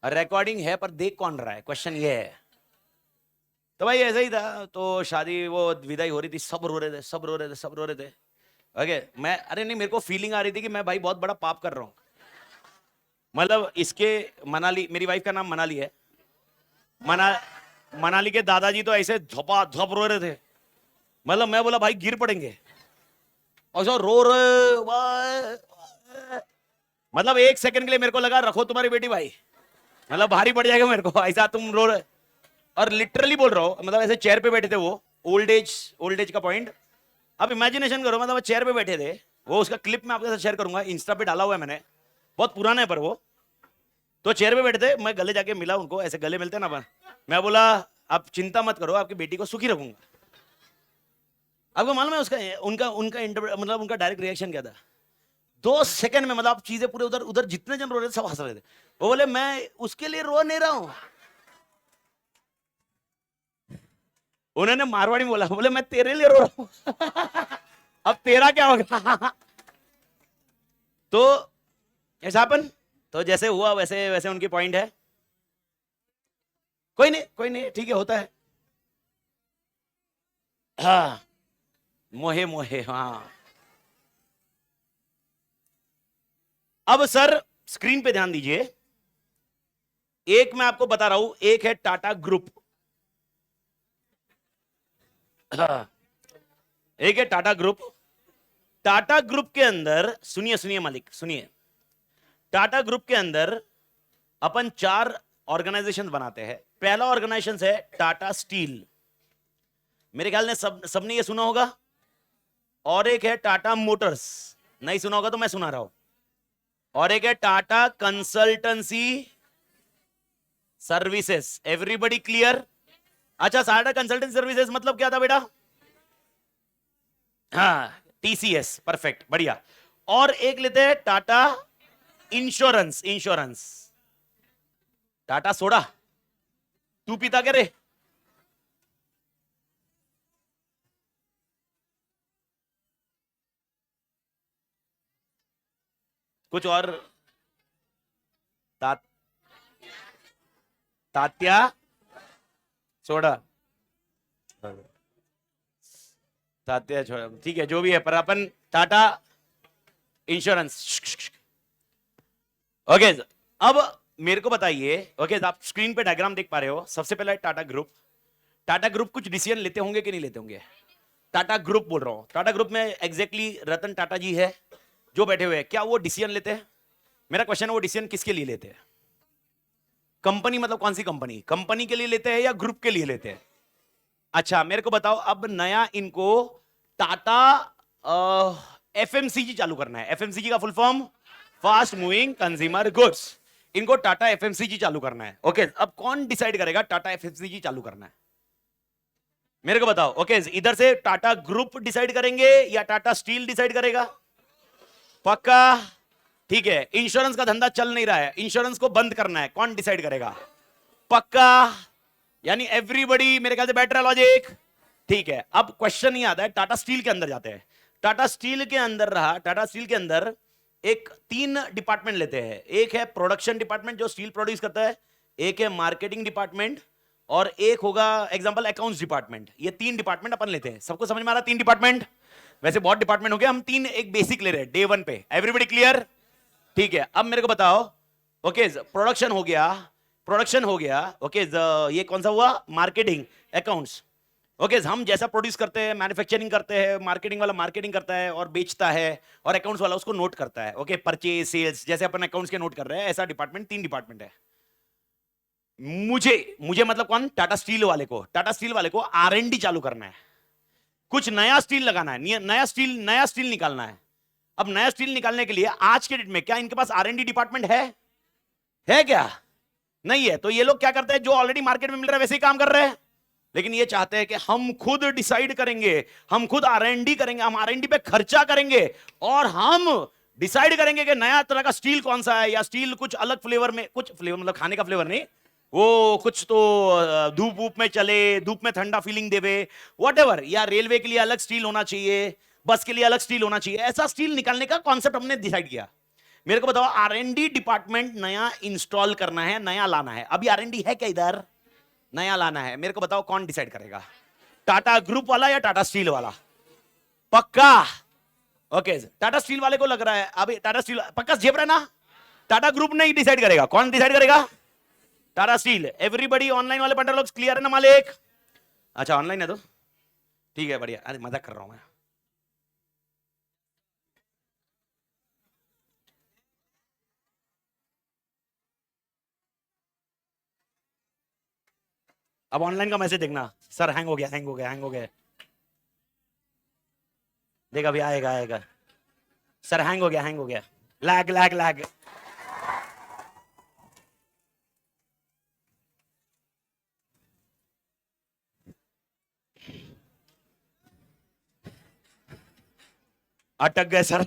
रिकॉर्डिंग है पर देख कौन रहा है, क्वेश्चन ये है। तो भाई ऐसा ही था। तो शादी वो विदाई हो रही थी, सब रो रहे थे, सब रो रहे थे, सब रो रहे थे। ओके मैं, अरे नहीं, मेरे को फीलिंग आ रही थी कि मैं भाई बहुत बड़ा पाप कर रहा हूं। मतलब इसके, मनाली, मेरी वाइफ का नाम मनाली है। मना मनाली के दादाजी तो ऐसे धपा धप रो रहे थे, मतलब मैं बोला भाई गिर पड़ेंगे, और जो रो रहे, मतलब 1 सेकंड के लिए मेरे को लगा रखो तुम्हारी बेटी भाई, मतलब भारी पड़ जाएगा मेरे को, ऐसा तुम रो रहे। और लिटरली बोल रहा हूँ, मतलब ऐसे चेयर पे बैठे थे वो, ओल्ड एज का पॉइंट। आप इमेजिनेशन करो, मतलब चेयर पे बैठे थे वो, उसका क्लिप मैं आपके साथ शेयर करूंगा, इंस्टा पे डाला हुआ है मैंने, बहुत पुराना है पर वो। तो चेयर पे बैठे थे, मैं गले जाके मिला उनको, ऐसे गले मिलते ना अपन। मैं बोला आप चिंता मत करो, आपकी बेटी को सुखी रखूंगा। आपको मालूम है उसका, उनका उनका मतलब उनका डायरेक्ट रिएक्शन क्या था? 2 सेकंड में, मतलब चीजें पूरे उधर उधर जितने जन रो रहे थे सब हंस रहे थे। वो बोले मैं उसके लिए रो नहीं रहा हूं। उन्होंने मारवाड़ी में बोला, बोले मैं तेरे लिए रो रहा हूं। अब तेरा क्या होगा? तो ऐसा अपन, तो जैसे हुआ वैसे वैसे उनकी पॉइंट है। कोई नहीं, कोई नहीं, ठीक है, होता है। हाँ मोहे मोहे, हाँ। अब सर स्क्रीन पे ध्यान दीजिए, एक मैं आपको बता रहा हूं, एक है टाटा ग्रुप, हाँ, एक है टाटा ग्रुप, टाटा ग्रुप के अंदर, सुनिए सुनिए मालिक सुनिए, टाटा ग्रुप के अंदर अपन 4 ऑर्गेनाइजेशन बनाते हैं। पहला ऑर्गेनाइजेशन है टाटा स्टील, मेरे ख्याल में सबने ये सुना होगा। और एक है टाटा मोटर्स, नहीं सुना होगा तो मैं सुना रहा हूं। और एक है Tata consultancy services. Everybody clear? अच्छा, टाटा कंसल्टेंसी सर्विसेज मतलब क्या था बेटा? हाँ, टीसीएस, परफेक्ट, बढ़िया। और एक लेते हैं Tata insurance. Insurance, Tata soda तू पीता क्या रे? कुछ और? ता, तात्या सोडा, तात्या छोड़ा, ठीक है जो भी है, पर अपन टाटा इंश्योरेंस। ओके, अब मेरे को बताइए, ओके आप स्क्रीन पे डायग्राम देख पा रहे हो। सबसे पहला है टाटा ग्रुप। टाटा ग्रुप कुछ डिसीजन लेते होंगे कि नहीं लेते होंगे? टाटा ग्रुप बोल रहा हूं, टाटा ग्रुप में एग्जैक्टली रतन टाटा जी है जो बैठे हुए हैं, क्या वो डिसीजन लेते हैं? मेरा क्वेश्चन है, वो डिसीजन किसके लिए लेते हैं? कंपनी मतलब कौन सी कंपनी? कंपनी के लिए लेते हैं या ग्रुप के लिए लेते हैं? अच्छा मेरे को बताओ, अब नया इनको टाटा एफएमसीजी चालू करना है। एफएमसीजी का full form fast moving consumer goods. इनको टाटा एफएमसीजी चालू करना है। ओके, अब कौन डिसाइड करेगा टाटा एफएमसीजी चालू करना है? मेरे को बताओ। ओके, इधर से टाटा ग्रुप डिसाइड करेंगे या टाटा स्टील डिसाइड करेगा? पक्का? ठीक है, इंश्योरेंस का धंधा चल नहीं रहा है, इंश्योरेंस को बंद करना है, कौन डिसाइड करेगा? पक्का? यानी एवरीबडी मेरे ख्याल से बैठ रहा लॉजिक। ठीक है, अब क्वेश्चन ही आता है, टाटा स्टील के अंदर जाते हैं। टाटा स्टील के अंदर रहा, टाटा स्टील के अंदर एक 3 डिपार्टमेंट लेते हैं। एक है प्रोडक्शन डिपार्टमेंट जो स्टील प्रोड्यूस करता है, एक है मार्केटिंग डिपार्टमेंट, और एक होगा एग्जांपल अकाउंट्स डिपार्टमेंट। ये 3 डिपार्टमेंट अपन लेते हैं। सबको समझ में आ रहा है 3 डिपार्टमेंट? वैसे बहुत डिपार्टमेंट हो गया, हम 3 एक बेसिक ले रहे हैं डे 1 पे। Everybody clear? ठीक है, अब मेरे को बताओ। ओके, प्रोडक्शन हो गया, प्रोडक्शन हो गया। ओके, ये कौन सा हुआ? Marketing, accounts. ओके, हम जैसा प्रोड्यूस करते हैं, मैन्युफैक्चरिंग करते हैं, मार्केटिंग वाला मार्केटिंग करता है और बेचता है, और अकाउंट्स वाला उसको नोट करता है। ओके, परचेज सेल्स जैसे अपन अकाउंट्स के नोट कर रहे हैं, ऐसा डिपार्टमेंट 3 डिपार्टमेंट है। मुझे मुझे मतलब कौन? टाटा स्टील वाले को। टाटा स्टील वाले को आरएनडी चालू करना है, कुछ नया स्टील लगाना है, नया स्टील निकालना है। अब नया स्टील निकालने के लिए आज के डेट में क्या इनके पास आरएनडी डिपार्टमेंट है क्या? नहीं है। तो ये लोग क्या करते हैं, जो ऑलरेडी मार्केट में मिल रहा है वैसे ही काम कर रहे हैं। लेकिन ये चाहते हैं कि हम खुद डिसाइड करेंगे, हम खुद आरएनडी करेंगे, हम आरएनडी पे खर्चा करेंगे, और हम डिसाइड करेंगे कि नया तरह का स्टील कौन सा है, या स्टील कुछ अलग फ्लेवर में, कुछ फ्लेवर मतलब खाने का फ्लेवर नहीं, वो कुछ तो धूप वूप में चले, धूप में ठंडा फीलिंग देवे, व्हाटएवर, या रेलवे के लिए अलग स्टील होना चाहिए, बस के लिए अलग स्टील होना चाहिए। ऐसा स्टील निकालने का कॉन्सेप्ट हमने डिसाइड किया। मेरे को बताओ, आरएनडी डिपार्टमेंट नया इंस्टॉल करना है, नया लाना है। अभी आरएनडी है क्या इधर? नया लाना है। मेरे को बताओ कौन डिसाइड करेगा? टाटा ग्रुप वाला या टाटा स्टील वाला? पक्का? ओके, टाटा स्टील वाले को लग रहा है अभी, टाटा स्टील पक्का झेप रहा है ना? टाटा ग्रुप नहीं डिसाइड करेगा, कौन डिसाइड करेगा? टाटा स्टील। एवरीबडी ऑनलाइन वाले पंडर लोग क्लियर है ना मालिक? अच्छा ऑनलाइन है तो ठीक है, बढ़िया। अरे मजाक कर रहा हूं मैं। अब ऑनलाइन का मैसेज देखना, सर हैंग हो गया, हैंग हो गया, हैंग हो गया। देख अभी आएगा, आएगा। सर हैंग हो गया, हैंग हो गया, लैग लैग लैग। अटक गए सर।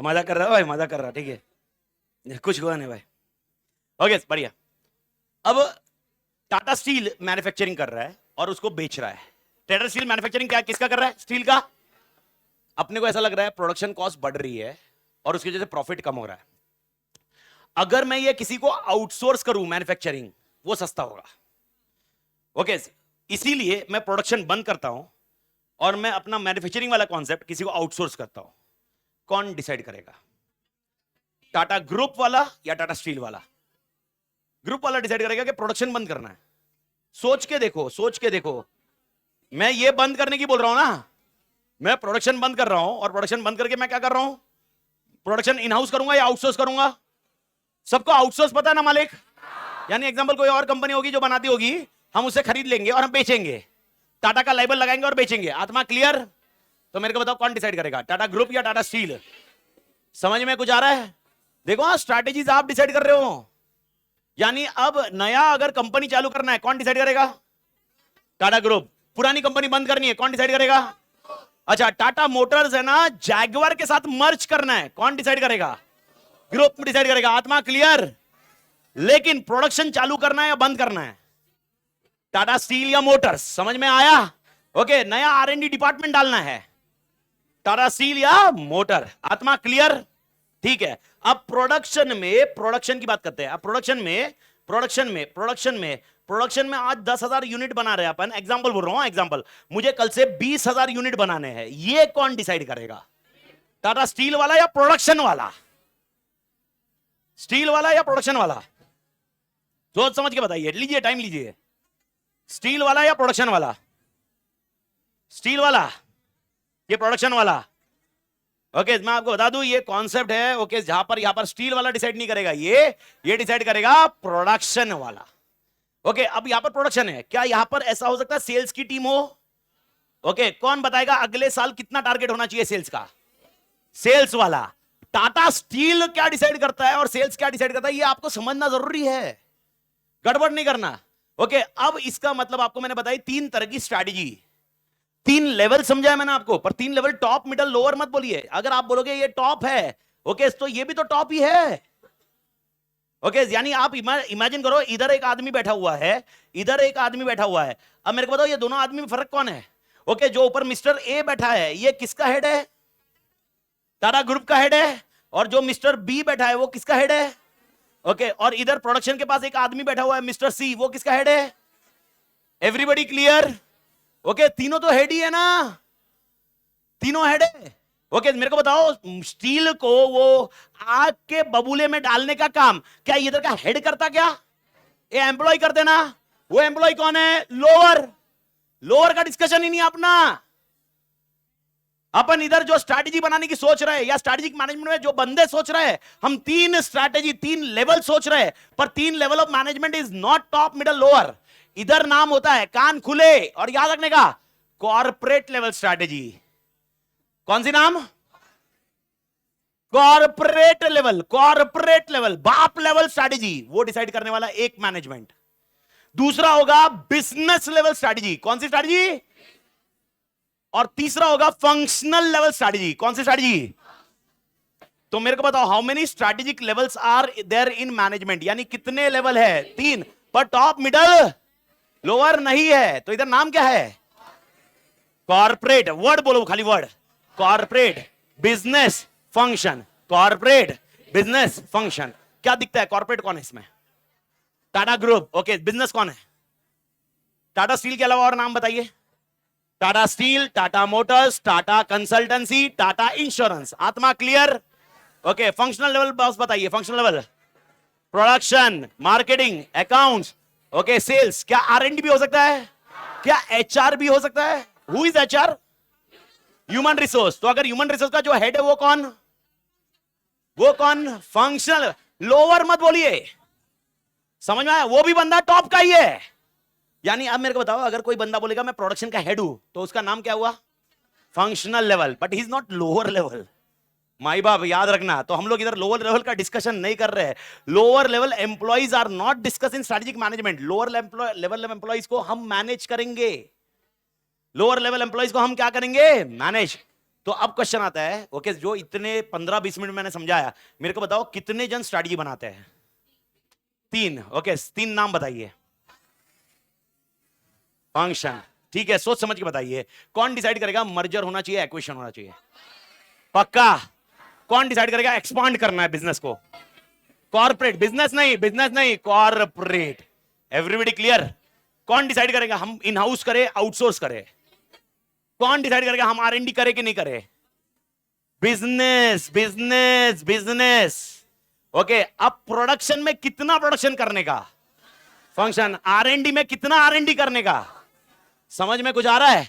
मजा कर रहा है भाई, मजा कर रहा, ठीक है, कुछ हुआ नहीं भाई। ओके बढ़िया। अब टाटा स्टील मैन्युफैक्चरिंग कर रहा है और उसको बेच रहा है। टाटा स्टील मैन्युफैक्चरिंग क्या किसका कर रहा है? स्टील का। अपने को ऐसा लग रहा है प्रोडक्शन कॉस्ट बढ़ रही है और उसकी वजह से प्रॉफिट कम हो रहा है। अगर मैं ये किसी को आउटसोर्स करूं मैन्युफैक्चरिंग, वो सस्ता होगा। ओके, इसीलिए मैं प्रोडक्शन बंद करता हूं और मैं अपना मैन्युफैक्चरिंग वाला कॉन्सेप्ट किसी को आउटसोर्स करता हूं। कौन डिसाइड करेगा? टाटा ग्रुप वाला या टाटा स्टील वाला? ग्रुप वाला डिसाइड करेगा कि प्रोडक्शन बंद करना है। सोच के देखो, सोच के देखो, मैं ये बंद करने की बोल रहा हूं ना, मैं प्रोडक्शन बंद कर रहा हूं, और प्रोडक्शन बंद करके मैं क्या कर रहा हूं? प्रोडक्शन इन हाउस करूंगा या आउटसोर्स करूंगा? सबको आउटसोर्स पता है ना मालिक? यानी एग्जांपल कोई और कंपनी होगी जो बनाती होगी, हम उसे खरीद लेंगे और हम बेचेंगे, टाटा का लेबल लगाएंगे और बेचेंगे। आत्मा क्लियर? तो मेरे को बताओ कौन डिसाइड करेगा, टाटा ग्रुप या टाटा स्टील? समझ में कुछ आ रहा है? देखो स्ट्रैटेजीज आप डिसाइड कर रहे हो। यानी अब नया अगर कंपनी चालू करना है, कौन डिसाइड करेगा? टाटा ग्रुप। पुरानी कंपनी बंद करनी है, कौन डिसाइड करेगा? अच्छा, टाटा मोटर्स है ना, जैगवार के साथ मर्ज करना है, कौन डिसाइड करेगा? ग्रुप डिसाइड करेगा। आत्मा क्लियर? लेकिन प्रोडक्शन चालू करना है या बंद करना है? टाटा स्टील या मोटर्स? समझ में आया? ओके, नया R&D डिपार्टमेंट डालना है, टाटा स्टील या मोटर? आत्मा क्लियर? ठीक है, अब प्रोडक्शन में, प्रोडक्शन की बात करते हैं। अब प्रोडक्शन में आज 10,000 यूनिट बना रहे हैं अपन, एग्जांपल बोल रहा हूं, एग्जांपल। मुझे कल से 20,000 यूनिट बनाने हैं, ये कौन डिसाइड करेगा? टाटा स्टील वाला या प्रोडक्शन वाला? स्टील वाला या प्रोडक्शन वाला? सोच समझ के बताइए, लीजिए टाइम लीजिए। स्टील वाला या प्रोडक्शन वाला? स्टील वाला ये प्रोडक्शन वाला? ओके, मैं आपको बता दूं ये कॉन्सेप्ट है। ओके, यहां पर स्टील वाला डिसाइड नहीं करेगा, ये डिसाइड करेगा प्रोडक्शन वाला। ओके, अब यहां पर प्रोडक्शन है, क्या यहां पर ऐसा हो सकता है सेल्स की टीम हो? ओके, कौन बताएगा अगले साल कितना टारगेट होना चाहिए सेल्स का? सेल्स वाला। टाटा स्टील क्या डिसाइड करता है और सेल्स क्या डिसाइड करता है, ये आपको समझना जरूरी है, गड़बड़ नहीं करना। ओके, अब इसका मतलब आपको मैंने बताई 3 तरह की स्ट्रैटेजी, 3 लेवल समझाया मैंने आपको, पर 3 लेवल, टॉप मिडल लोअर मत बोलिए। अगर आप बोलोगे ये टॉप है, ओके, तो ये भी तो टॉप ही है। ओके, यानी आप इमेजिन करो, इधर एक आदमी बैठा हुआ है, इधर एक आदमी बैठा हुआ है। अब मेरे को बताओ ये दोनों आदमी में फर्क कौन है? ओके, जो ऊपर मिस्टर ए बैठा है, ये किसका हेड है? टाटा ग्रुप का हेड है। और जो मिस्टर बी बैठा है वो किसका हेड है? ओके, और इधर प्रोडक्शन के पास एक आदमी बैठा हुआ है मिस्टर सी, वो किसका हेड है? Everybody clear? ओके, तीनों तो हेड ही है ना, तीनों हेड है। ओके, मेरे को बताओ स्टील को वो आग के बबूले में डालने का काम क्या इधर का हेड करता? क्या ये एम्प्लॉय करते ना? वो एम्प्लॉय कौन है? लोअर। लोअर का डिस्कशन ही नहीं अपना। अपन इधर जो स्ट्रैटेजी बनाने की सोच रहे हैं या स्ट्रैटेजिक मैनेजमेंट में जो बंदे सोच रहे हैं, हम 3 स्ट्रैटेजी, 3 लेवल सोच रहे हैं, पर 3 level of management is not top middle lower. इधर नाम होता है, कान खुले और याद रखने का, कॉर्पोरेट लेवल स्ट्रैटेजी। कौन सी नाम? कॉर्पोरेट लेवल, कॉर्पोरेट लेवल, बाप लेवल स्ट्रैटेजी, वो डिसाइड करने वाला एक मैनेजमेंट। दूसरा होगा बिजनेस लेवल स्ट्रैटेजी। कौन सी स्ट्रैटेजी? और तीसरा होगा फंक्शनल लेवल स्ट्रैटेजी। कौन सी स्ट्रैटेजी? तो मेरे को बताओ how many strategic levels are there in management, यानी कितने लेवल है? 3, पर टॉप मिडल लोअर नहीं है। तो इधर नाम क्या है? कॉर्पोरेट। वर्ड बोलो, खाली word. Corporate business function, corporate business function. क्या दिखता है? कॉर्पोरेट कौन है इसमें? टाटा ग्रुप। ओके, बिजनेस कौन है? टाटा स्टील के अलावा और नाम बताइए। Tata steel, Tata motors, Tata consultancy, Tata insurance. आत्मा clear? Okay, functional level boss बताइए। Functional level production, marketing, accounts, okay, sales. क्या R&D भी हो सकता है? क्या HR भी हो सकता है? Who is HR? Human resource. तो अगर ह्यूमन रिसोर्स का जो हेड है वो कौन? वो कौन? फंक्शनल। लोअर मत बोलिए, समझ में आया? वो भी बंदा टॉप का ही है। यानी अब मेरे को बताओ, अगर कोई बंदा बोलेगा मैं प्रोडक्शन का हेड हूं, तो उसका नाम क्या हुआ? Functional level, but he is not lower level. माई बाप याद रखना। तो हम लोग इधर लोअर लेवल का डिस्कशन नहीं कर रहे हैं। Lower level employees are not discuss in strategic management. Lower level employees को हम मैनेज करेंगे। लोअर लेवल एम्प्लॉइज को हम क्या करेंगे? मैनेज। तो अब क्वेश्चन आता है, ओके, जो इतने 15-20 मिनट मैंने समझाया, मेरे को बताओ कितने जन स्ट्रेटेजी बनाते हैं? 3। ओके, 3 नाम बताइए। फंक्शन, ठीक है, सोच समझ के बताइए। कौन डिसाइड करेगा मर्जर होना चाहिए, एक्विजिशन होना चाहिए? पक्का। कौन डिसाइड करेगा एक्सपांड करना है बिजनेस को? कॉर्पोरेट। बिजनेस नहीं, कॉर्पोरेट। Everybody clear? कौन डिसाइड करेगा हम इन हाउस करें, आउटसोर्स करें? कौन डिसाइड करेगा हम R&D करें कि नहीं करें? Business business business. ओके, अब प्रोडक्शन में कितना प्रोडक्शन करने का फंक्शन, आरएनडी में कितना आरएनडी करने का। समझ में कुछ आ रहा है?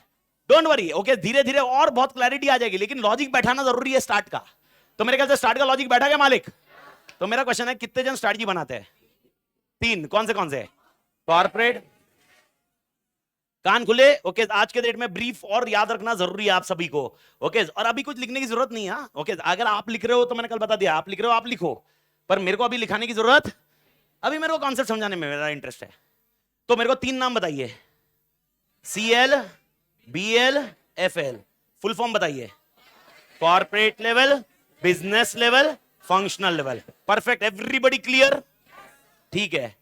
Don't worry. ओके, धीरे धीरे और बहुत क्लैरिटी आ जाएगी, लेकिन लॉजिक बैठाना जरूरी है स्टार्ट का। तो मेरे ख्याल से स्टार्ट का लॉजिक बैठा क्या मालिक? तो मेरा क्वेश्चन है, कितने जन स्ट्रैटेजी बनाते हैं? 3। कौन से? कॉर्पोरेट। कान खुले। ओके, आज के डेट में ब्रीफ और याद रखना जरूरी है आप सभी को। ओके, और अभी कुछ लिखने की जरूरत नहीं है। ओके, अगर आप लिख रहे हो तो मैंने कल बता दिया, आप लिख रहे हो आप लिखो, पर मेरे को अभी लिखाने की जरूरत, अभी मेरे को कॉन्सेप्ट समझाने में मेरा इंटरेस्ट है। तो मेरे को 3 नाम बताइए, CL, BL, FL। फुल फॉर्म बताइए। Corporate level, business level, functional level. Perfect, everybody clear? ठीक है,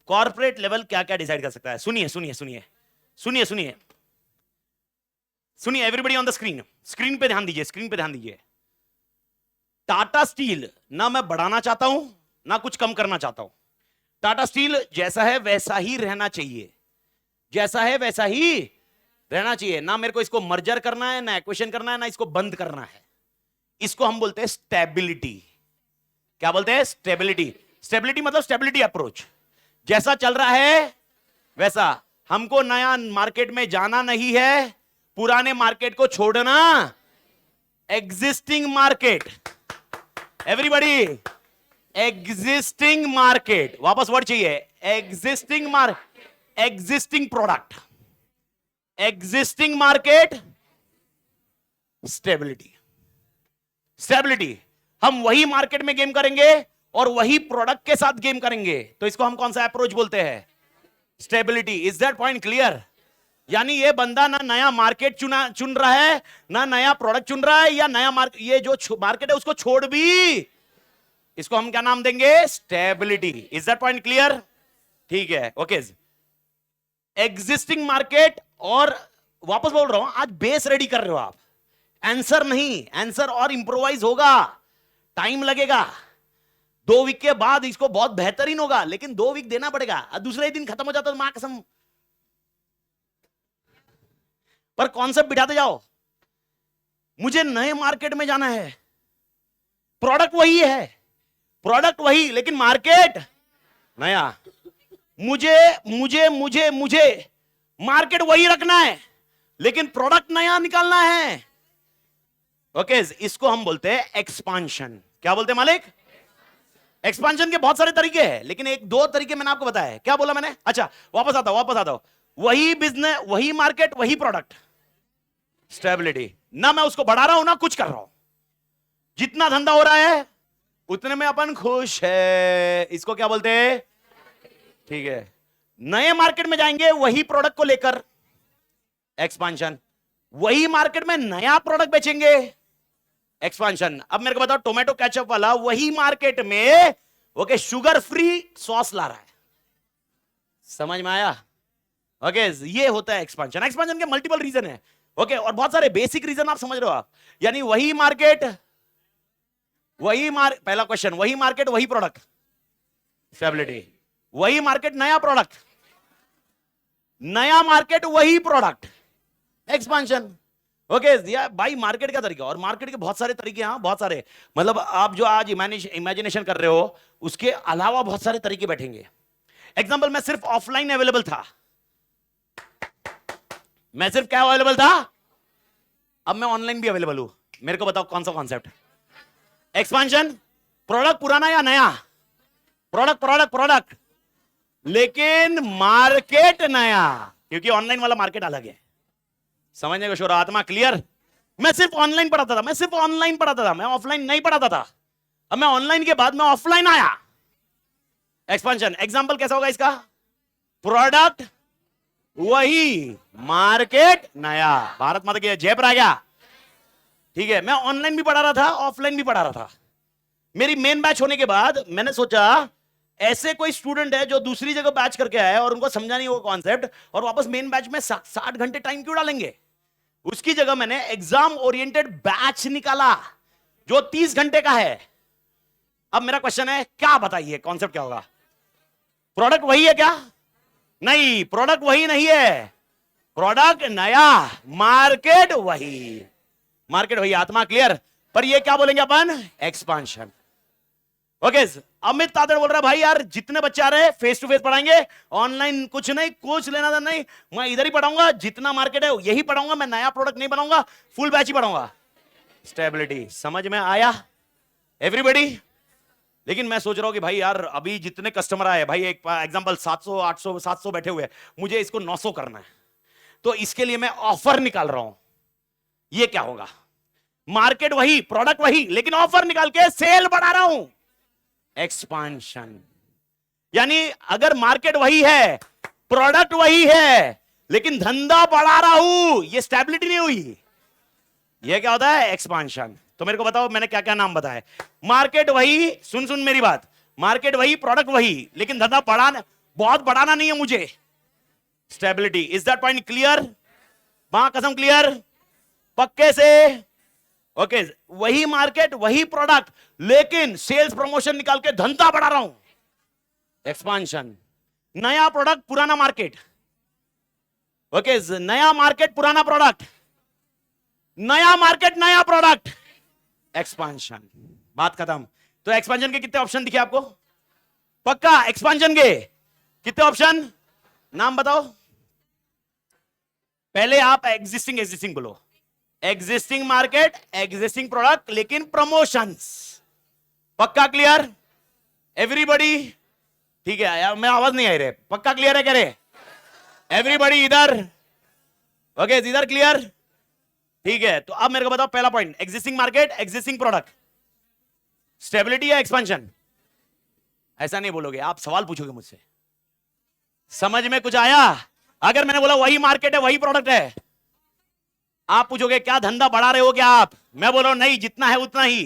कॉर्पोरेट लेवल क्या क्या डिसाइड कर सकता है? सुनिए सुनिए सुनिए सुनिए सुनिए सुनिए, everybody on the screen, screen पे ध्यान दीजिए, स्क्रीन पे ध्यान दीजिए। टाटा स्टील ना मैं बढ़ाना चाहता हूं ना कुछ कम करना चाहता हूं। टाटा स्टील जैसा है वैसा ही रहना चाहिए, जैसा है वैसा ही रहना चाहिए। ना मेरे को इसको मर्जर करना है, ना एक्विजिशन करना है, ना इसको बंद करना है। इसको हम बोलते हैं स्टेबिलिटी। क्या बोलते हैं? स्टेबिलिटी। स्टेबिलिटी मतलब स्टेबिलिटी अप्रोच, जैसा चल रहा है वैसा। हमको नया मार्केट में जाना नहीं है, पुराने मार्केट को छोड़ना। Existing market, everybody, existing market, वापस वर्ड चाहिए, existing market, existing product, existing market, stability. Stability, हम वही मार्केट में गेम करेंगे और वही प्रोडक्ट के साथ गेम करेंगे, तो इसको हम कौन सा अप्रोच बोलते हैं? Stability. Is that point clear? यानी ये बंदा ना नया मार्केट चुन रहा है, ना नया प्रोडक्ट चुन रहा है, या नया मार्केट, ये जो मार्केट है उसको छोड़ भी, इसको हम क्या नाम देंगे? Stability. Is that point clear? ठीक है, ओके। एग्जिस्टिंग मार्केट, और वापस बोल रहा हूं, आज बेस रेडी कर रहे हो आप, आंसर नहीं, आंसर और इंप्रोवाइज होगा, टाइम लगेगा। 2 वीक के बाद इसको बहुत बेहतरीन होगा, लेकिन 2 वीक देना पड़ेगा। दूसरे ही दिन खत्म हो जाता तो मां कसम, पर कॉन्सेप्ट बिठाते जाओ। मुझे नए मार्केट में जाना है, प्रोडक्ट वही है, प्रोडक्ट वही, लेकिन मार्केट नया। मुझे मुझे मुझे मुझे मार्केट वही रखना है, लेकिन प्रोडक्ट नया निकालना है। ओके, इसको हम बोलते हैं एक्सपांशन। क्या बोलते हैं मालिक? एक्सपांशन के बहुत सारे तरीके हैं, लेकिन 1-2 तरीके मैंने आपको बताया है। क्या बोला मैंने? अच्छा, वापस आता हूं। वही बिजनेस, वही मार्केट, वही प्रोडक्ट, स्टेबिलिटी। ना मैं उसको बढ़ा रहा हूं ना कुछ कर रहा हूं, जितना धंधा हो रहा है उतने में अपन खुश है, इसको क्या बोलते हैं? ठीक है, नए मार्केट में जाएंगे वही प्रोडक्ट को लेकर, एक्सपांशन। वही मार्केट में नया प्रोडक्ट बेचेंगे, एक्सपांशन। अब मेरे को बताओ, टोमेटो केचप वाला वही मार्केट में ओके शुगर फ्री सॉस ला रहा है, समझ में आया? ओके, ये होता है एक्सपांशन। एक्सपांशन के मल्टीपल रीजन है, ओके, और बहुत सारे बेसिक रीजन आप समझ रहे हो आप। यानी वही मार्केट, पहला क्वेश्चन, वही मार्केट वही प्रोडक्ट, स्टेबिलिटी। वही मार्केट नया प्रोडक्ट, नया मार्केट वही प्रोडक्ट, एक्सपांशन। ओके भाई, मार्केट का तरीका, और मार्केट के बहुत सारे तरीके हैं, बहुत सारे, मतलब आप जो आज इमेजिनेशन कर रहे हो उसके अलावा बहुत सारे तरीके बैठेंगे। एग्जांपल, मैं सिर्फ ऑफलाइन अवेलेबल था, मैं सिर्फ क्या अवेलेबल था, अब मैं ऑनलाइन भी अवेलेबल हूं। मेरे को बताओ कौन सा कॉन्सेप्ट? एक्सपांशन। प्रोडक्ट पुराना या नया? प्रोडक्ट, लेकिन मार्केट नया, क्योंकि ऑनलाइन वाला मार्केट अलग है। समझने को शोर आत्मा क्लियर? मैं सिर्फ ऑनलाइन पढ़ाता था, मैं ऑफलाइन नहीं पढ़ाता था। अब मैं ऑनलाइन के बाद मैं ऑफलाइन आया, एक्सपांशन। एग्जांपल कैसा होगा इसका? प्रोडक्ट वही, मार्केट नया। भारत माता की जय पर आ गया। ठीक है, मैं ऑनलाइन भी पढ़ा रहा था, ऑफलाइन भी पढ़ा रहा था। मेरी मेन बैच होने के बाद मैंने सोचा, ऐसे कोई स्टूडेंट है जो दूसरी जगह बैच करके आया है और उनको समझा नहीं वो कॉन्सेप्ट, और वापस मेन बैच में 60 घंटे टाइम क्यों डालेंगे? उसकी जगह मैंने एग्जाम ओरिएंटेड बैच निकाला जो 30 घंटे का है। अब मेरा क्वेश्चन है, क्या बताइए कॉन्सेप्ट क्या होगा? प्रोडक्ट वही है क्या? नहीं, प्रोडक्ट वही नहीं है, प्रोडक्ट नया, मार्केट वही, आत्मा क्लियर? पर ये क्या बोलेंगे अपन? एक्सपांशन। ओके, अमित तादड़ बोल रहा भाई यार जितने बच्चे आ रहे हैं फेस टू फेस पढ़ाएंगे, ऑनलाइन कुछ नहीं, कुछ लेना था नहीं, मैं इधर ही पढ़ाऊंगा, जितना मार्केट है यही पढ़ाऊंगा, मैं नया प्रोडक्ट नहीं बनाऊंगा, फुल बैच ही पढ़ाऊंगा। स्टेबिलिटी समझ में आया एवरीबॉडी? लेकिन मैं सोच रहा हूं कि भाई यार अभी जितने कस्टमर आए भाई, एक एग्जांपल 700 800 700 बैठे हुए, मुझे इसको 900 करना है, तो इसके लिए मैं ऑफर निकाल रहा हूं। ये क्या होगा? मार्केट वही, प्रोडक्ट वही, लेकिन ऑफर निकाल के सेल बढ़ा रहा हूं। एक्सपांशन। यानी अगर मार्केट वही है, प्रोडक्ट वही है, लेकिन धंधा बढ़ा रहा हूं, ये स्टेबिलिटी नहीं हुई। ये क्या होता है? एक्सपांशन। तो मेरे को बताओ मैंने क्या क्या नाम बताए? मार्केट वही, सुन मेरी बात, मार्केट वही, प्रोडक्ट वही, लेकिन धंधा बढ़ाना, बहुत बढ़ाना नहीं है मुझे। Stability. Is that point clear? मां कसम क्लियर? पक्के से? ओके, वही मार्केट वही प्रोडक्ट, लेकिन सेल्स प्रमोशन निकाल के धंधा बढ़ा रहा हूं। एक्सपांशन। नया प्रोडक्ट पुराना मार्केट। ओके, नया मार्केट पुराना प्रोडक्ट, नया मार्केट नया प्रोडक्ट, एक्सपांशन। बात खत्म। तो एक्सपांशन के कितने ऑप्शन दिखे आपको? पक्का एक्सपांशन के कितने ऑप्शन? नाम बताओ। पहले आप एग्जिस्टिंग बोलो। एग्जिस्टिंग मार्केट, एग्जिस्टिंग प्रोडक्ट, लेकिन प्रमोशंस। पक्का क्लियर एवरीबॉडी? ठीक है यार, मैं आवाज नहीं आ रही। पक्का क्लियर है? कह रहे एवरीबॉडी इधर? ओके, इधर क्लियर? ठीक है, तो अब मेरे को बताओ पहला point, existing market, existing product, stability या एक्सपेंशन? ऐसा नहीं बोलोगे, आप सवाल पूछोगे मुझसे। समझ में कुछ आया? अगर मैंने बोला वही मार्केट है वही प्रोडक्ट है, आप पूछोगे क्या धंधा बढ़ा रहे हो क्या आप? मैं बोल रहा हूं नहीं, जितना है उतना ही।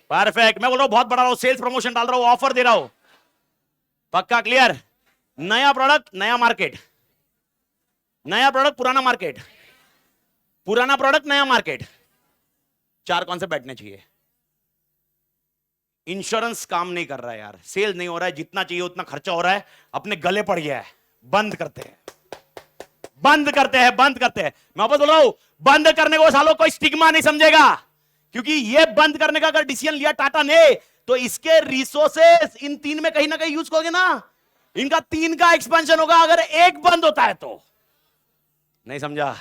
परफेक्ट। मैं बोल रहा हूं बहुत बढ़ा रहा हूं, सेल्स प्रमोशन डाल रहा हूं, ऑफर दे रहा हूं। पक्का क्लियर? नया प्रोडक्ट नया मार्केट, नया प्रोडक्ट पुराना मार्केट, पुराना प्रोडक्ट नया मार्केट। चार कॉन्सेप्ट बैठने चाहिए। इंश्योरेंस काम नहीं कर रहा है यार, सेल नहीं हो रहा है, जितना चाहिए उतना खर्चा हो रहा है, अपने गले पड़ गया है। बंद करते हैं, बंद करते हैं, बंद करते हैं। मैं वापस बोल रहा हूं, बंद करने को सालों कोई स्टिग्मा नहीं समझेगा, क्योंकि ये बंद करने का अगर डिसीजन लिया टाटा ने, तो इसके रिसोर्सेस इन तीन में कहीं ना कहीं यूज करोगे ना, इनका तीन का एक्सपेंशन होगा अगर एक बंद होता है तो। नहीं समझा?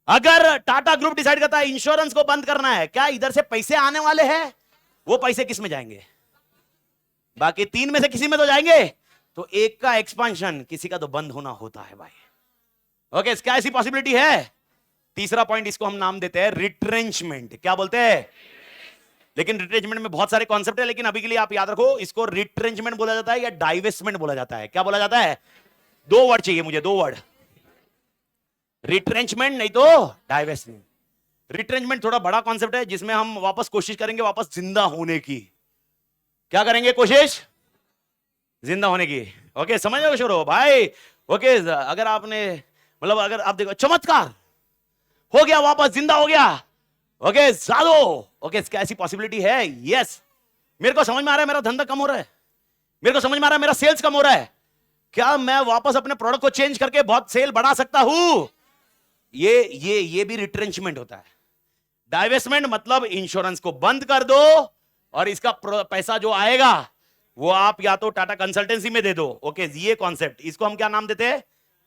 अगर टाटा ग्रुप डिसाइड करता है इंश्योरेंस को बंद करना है, क्या इधर से पैसे आने वाले हैं? वो पैसे किस में जाएंगे? बाकी तीन में से किसी में तो जाएंगे, तो एक का एक्सपेंशन, किसी का तो बंद होना होता है भाई। ओके, क्या ऐसी पॉसिबिलिटी है? तीसरा पॉइंट, इसको हम नाम देते हैं रिट्रेंचमेंट। क्या बोलते हैं? लेकिन रिट्रेंचमेंट में बहुत सारे कॉन्सेप्ट है, लेकिन अभी के लिए आप याद रखो, इसको रिट्रेंचमेंट बोला जाता है या डाइवेस्टमेंट बोला जाता है। क्या बोला जाता है? दो वर्ड चाहिए मुझे, दो वर्ड, रिट्रेंचमेंट नहीं तो डाइवेस्टमेंट। रिट्रेंचमेंट थोड़ा बड़ा कॉन्सेप्ट है, जिसमें हम वापस कोशिश करेंगे वापस जिंदा होने की। क्या करेंगे? कोशिश जिंदा होने की। ओके, समझ रहे हो शुरू भाई? ओके, अगर आपने मतलब अगर आप देखो चमत्कार हो गया, वापस जिंदा हो गया, ओके जादू, ओके, क्या ऐसी पॉसिबिलिटी है? यस। मेरे को समझ में आ रहा है मेरा धंधा कम हो रहा है, मेरे को समझ में आ रहा है मेरा सेल्स कम हो रहा है, क्या मैं वापस अपने प्रोडक्ट को चेंज करके बहुत सेल बढ़ा सकता हूं? ये भी रिट्रेंचमेंट होता है। डाइवेस्टमेंट मतलब इंश्योरेंस को बंद कर दो और इसका पैसा जो आएगा वो आप या तो टाटा कंसल्टेंसी में दे दो। ओके, ये कॉन्सेप्ट, इसको हम क्या नाम देते हैं?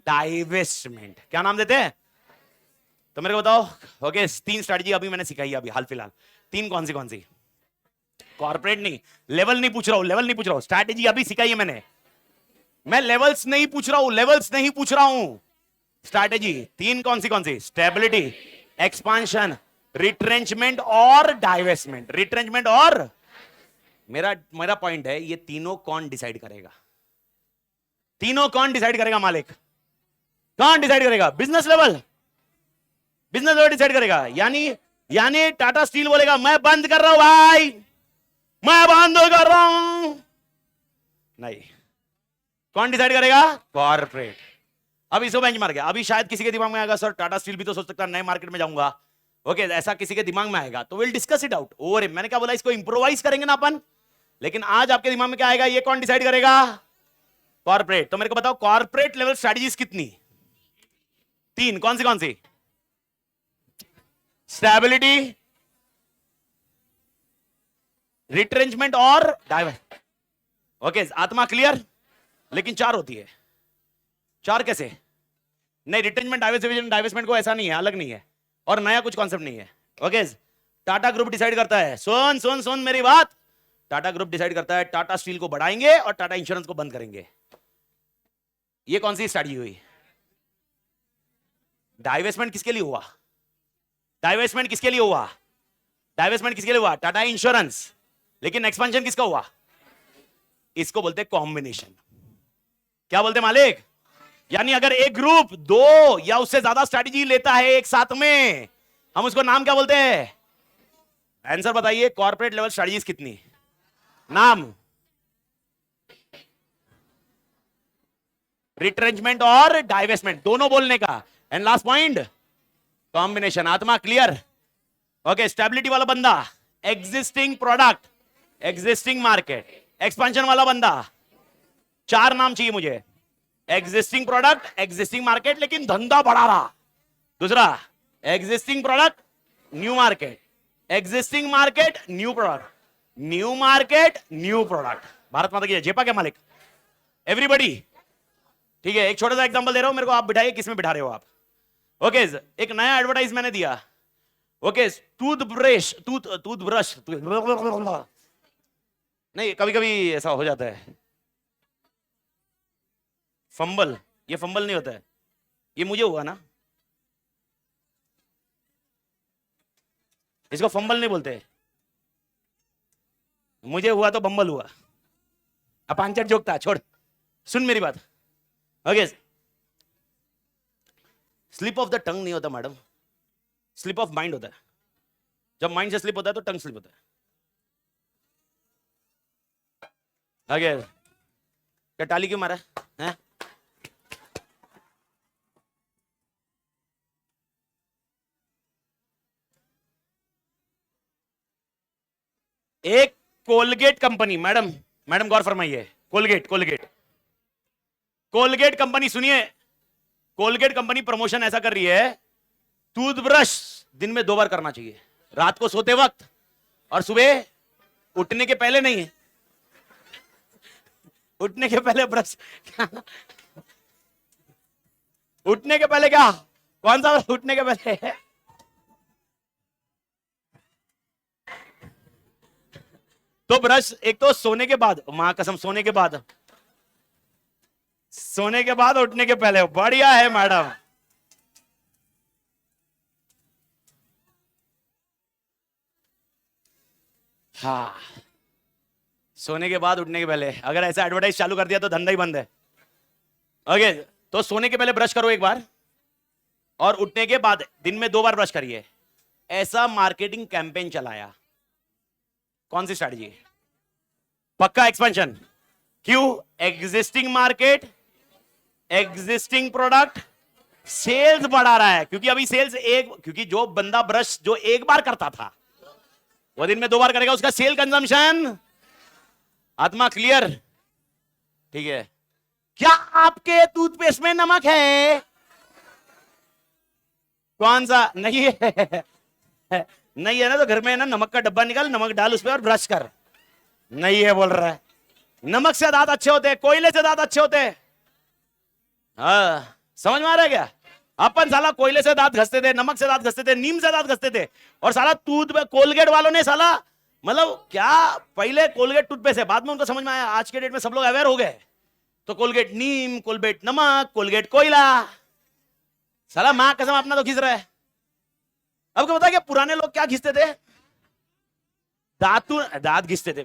डाइवेस्टमेंट। क्या नाम देते हैं? तो मेरे को बताओ। ओके, तीन स्ट्रेटजी अभी मैंने सिखाई है, अभी हाल फिलहाल तीन। कौन सी? कॉर्पोरेट नहीं, लेवल नहीं पूछ रहा हूं, लेवल नहीं पूछ रहा हूं, स्ट्रैटेजी अभी सिखाई है मैंने। मैं लेवल्स नहीं पूछ रहा हूं, लेवल्स नहीं पूछ रहा हूं, स्ट्रैटेजी तीन। कौन सी? स्टेबिलिटी, एक्सपांशन, रिट्रेंचमेंट और डाइवेस्टमेंट। रिट्रेंचमेंट और मेरा पॉइंट है, ये तीनों कौन डिसाइड करेगा? तीनों कौन डिसाइड करेगा मालिक? कौन डिसाइड करेगा? Business level, business level decide करेगा। यानी टाटा स्टील बोलेगा मैं बंद कर रहा हूं भाई, मैं बंद कर रहा हूं। नहीं, कौन डिसाइड करेगा? कॉर्पोरेट। अब इसको बेंचमार्क गया, अभी शायद किसी के दिमाग में आएगा सर टाटा स्टील भी तो सोच सकता है नए मार्केट में जाऊंगा। ओके, ऐसा किसी के दिमाग में आएगा तो will discuss it out over. मैंने क्या बोला, इसको इंप्रोवाइज करेंगे ना अपन। लेकिन आज आपके दिमाग में क्या आएगा, ये कौन डिसाइड करेगा? कॉर्पोरेट। तो मेरे को बताओ कॉर्पोरेट लेवल स्ट्रेटजीज कितनी? तीन। कौन सी? स्टेबिलिटी, रिट्रेंचमेंट और डाइवर्स। ओके, आत्मा क्लियर? लेकिन 4 होती है। 4 कैसे? नहीं, रिट्रेंचमेंट डाइवर्समेंट को ऐसा नहीं है, अलग नहीं है, और नया कुछ कॉन्सेप्ट नहीं है। ओके, टाटा ग्रुप डिसाइड करता है, सुन सुन सुन मेरी बात, टाटा ग्रुप डिसाइड करता है टाटा स्टील को बढ़ाएंगे और टाटा इंश्योरेंस को बंद करेंगे। ये कौन सी स्ट्रैटेजी हुई? डाइवेस्टमेंट किसके लिए हुआ? डाइवेस्टमेंट किसके लिए हुआ? डाइवेस्टमेंट किसके लिए हुआ? टाटा इंश्योरेंस। लेकिन एक्सपेंशन किसका हुआ? इसको बोलते हैं कॉम्बिनेशन। क्या बोलते मालिक? यानी अगर एक ग्रुप 2 या उससे ज्यादा स्ट्रैटेजी लेता है एक साथ में, हम उसको नाम क्या बोलते हैं? आंसर बताइए, कॉर्पोरेट लेवल स्ट्रैटेजीज कितनी? नाम? रिट्रेंचमेंट और डाइवेस्टमेंट दोनों बोलने का। And last point, combination. आत्मा क्लियर? ओके, स्टेबिलिटी वाला बंदा existing product, existing market. Expansion वाला बंदा 4 नाम चाहिए मुझे, एग्जिस्टिंग प्रोडक्ट, एग्जिस्टिंग मार्केट लेकिन धंधा बढ़ा रहा। दूसरा, existing product, new market, existing market, new product, new market, new product. Bharat Mata की जय। जेपा क्या मालिक? एवरीबडी? ठीक है, एक छोटा सा एग्जांपल दे रहा हूं, मेरे को आप बिठाइए, किसमें बिठा रहे हो आप? ओके, एक नया एडवर्टाइज मैंने दिया। ओके, टूथब्रश, टूथब्रश नहीं, कभी कभी ऐसा हो जाता है, फंबल। ये फंबल नहीं होता है, ये मुझे हुआ ना, इसको फंबल नहीं बोलते। मुझे हुआ तो बम्बल हुआ। अपांचर जोक था, छोड़, सुन मेरी बात। Okay, slip of the tongue नहीं होता मैडम, स्लिप ऑफ माइंड होता है। जब माइंड से स्लिप होता है तो टंग स्लिप होता है। आगे क्या टाली क्यों मारा है? एक कोलगेट कंपनी, मैडम मैडम गौर फरमाइए, कोलगेट कोलगेट कोलगेट कंपनी, सुनिए, कोलगेट कंपनी प्रमोशन ऐसा कर रही है, टूथब्रश दिन में 2 बार करना चाहिए, रात को सोते वक्त और सुबह उठने के पहले नहीं है, उठने के पहले ब्रश उठने के पहले क्या? कौन सा उठने के पहले है? तो ब्रश एक तो सोने के बाद, मां कसम, सोने के बाद, सोने के बाद उठने के पहले। बढ़िया है मैडम। हाँ, सोने के बाद उठने के पहले, अगर ऐसा एडवर्टाइज चालू कर दिया तो धंधा ही बंद है। ओके, तो सोने के पहले ब्रश करो एक बार, और उठने के बाद दिन में 2 बार ब्रश करिए। ऐसा मार्केटिंग कैंपेन चलाया। कौन सी स्ट्रैटेजी? पक्का एक्सपेंशन। क्यों? Existing market, existing product, sales बढ़ा रहा है, क्योंकि अभी सेल्स क्योंकि जो बंदा ब्रश जो एक बार करता था वो दिन में 2 बार करेगा, उसका सेल कंजम्पशन। आत्मा क्लियर? ठीक है। क्या आपके टूथपेस्ट में नमक है? कौन सा? नहीं है नहीं है ना, तो घर में है ना, नमक का डब्बा निकाल, नमक डाल उस पर और ब्रश कर। नहीं है बोल रहा है। नमक से दांत अच्छे होते हैं, कोयले से दांत अच्छे होते हैं। हाँ, समझ में आ रहा है क्या? अपन साला कोयले से दांत घसते थे, नमक से दांत घसते थे, नीम से दांत घसते थे, और साला कोलगेट वालों ने साला, मतलब क्या, पहले कोलगेट टूथपेस्ट है, बाद में उनको समझ में आया, आज के डेट में सब लोग अवेयर हो गए, तो कोलगेट नीम, कोलगेट नमक, कोलगेट कोयला। साला मां कसम अपना तो घिस रहा है। अब क्या पता, क्या पुराने लोग क्या घिसते थे? दांत घिसते थे।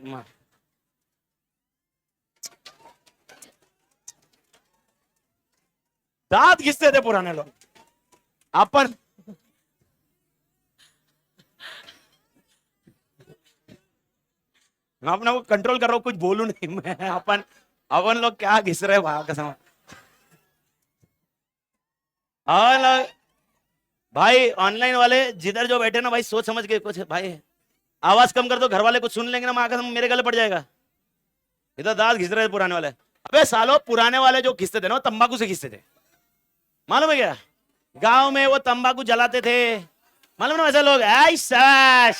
दांत घिसते थे पुराने लोग। अपन मैं अपने को कंट्रोल कर रहा हूं, कुछ बोलूं नहीं मैं। अपन लोग क्या घिस रहे वहां कसम। और भाई ऑनलाइन वाले जिधर जो बैठे ना भाई, सोच समझ के कुछ, भाई आवाज कम कर दो, घर वाले कुछ सुन लेंगे ना, मां कसम मेरे गले पड़ जाएगा। इधर दांत घिस रहे थे पुराने वाले। अबे सालो, पुराने वाले जो घिसते थे ना, वो तंबाकू से घिसते थे, मालूम है क्या? गांव में वो तंबाकू जलाते थे, मालूम ना, वैसे लोग ऐसा।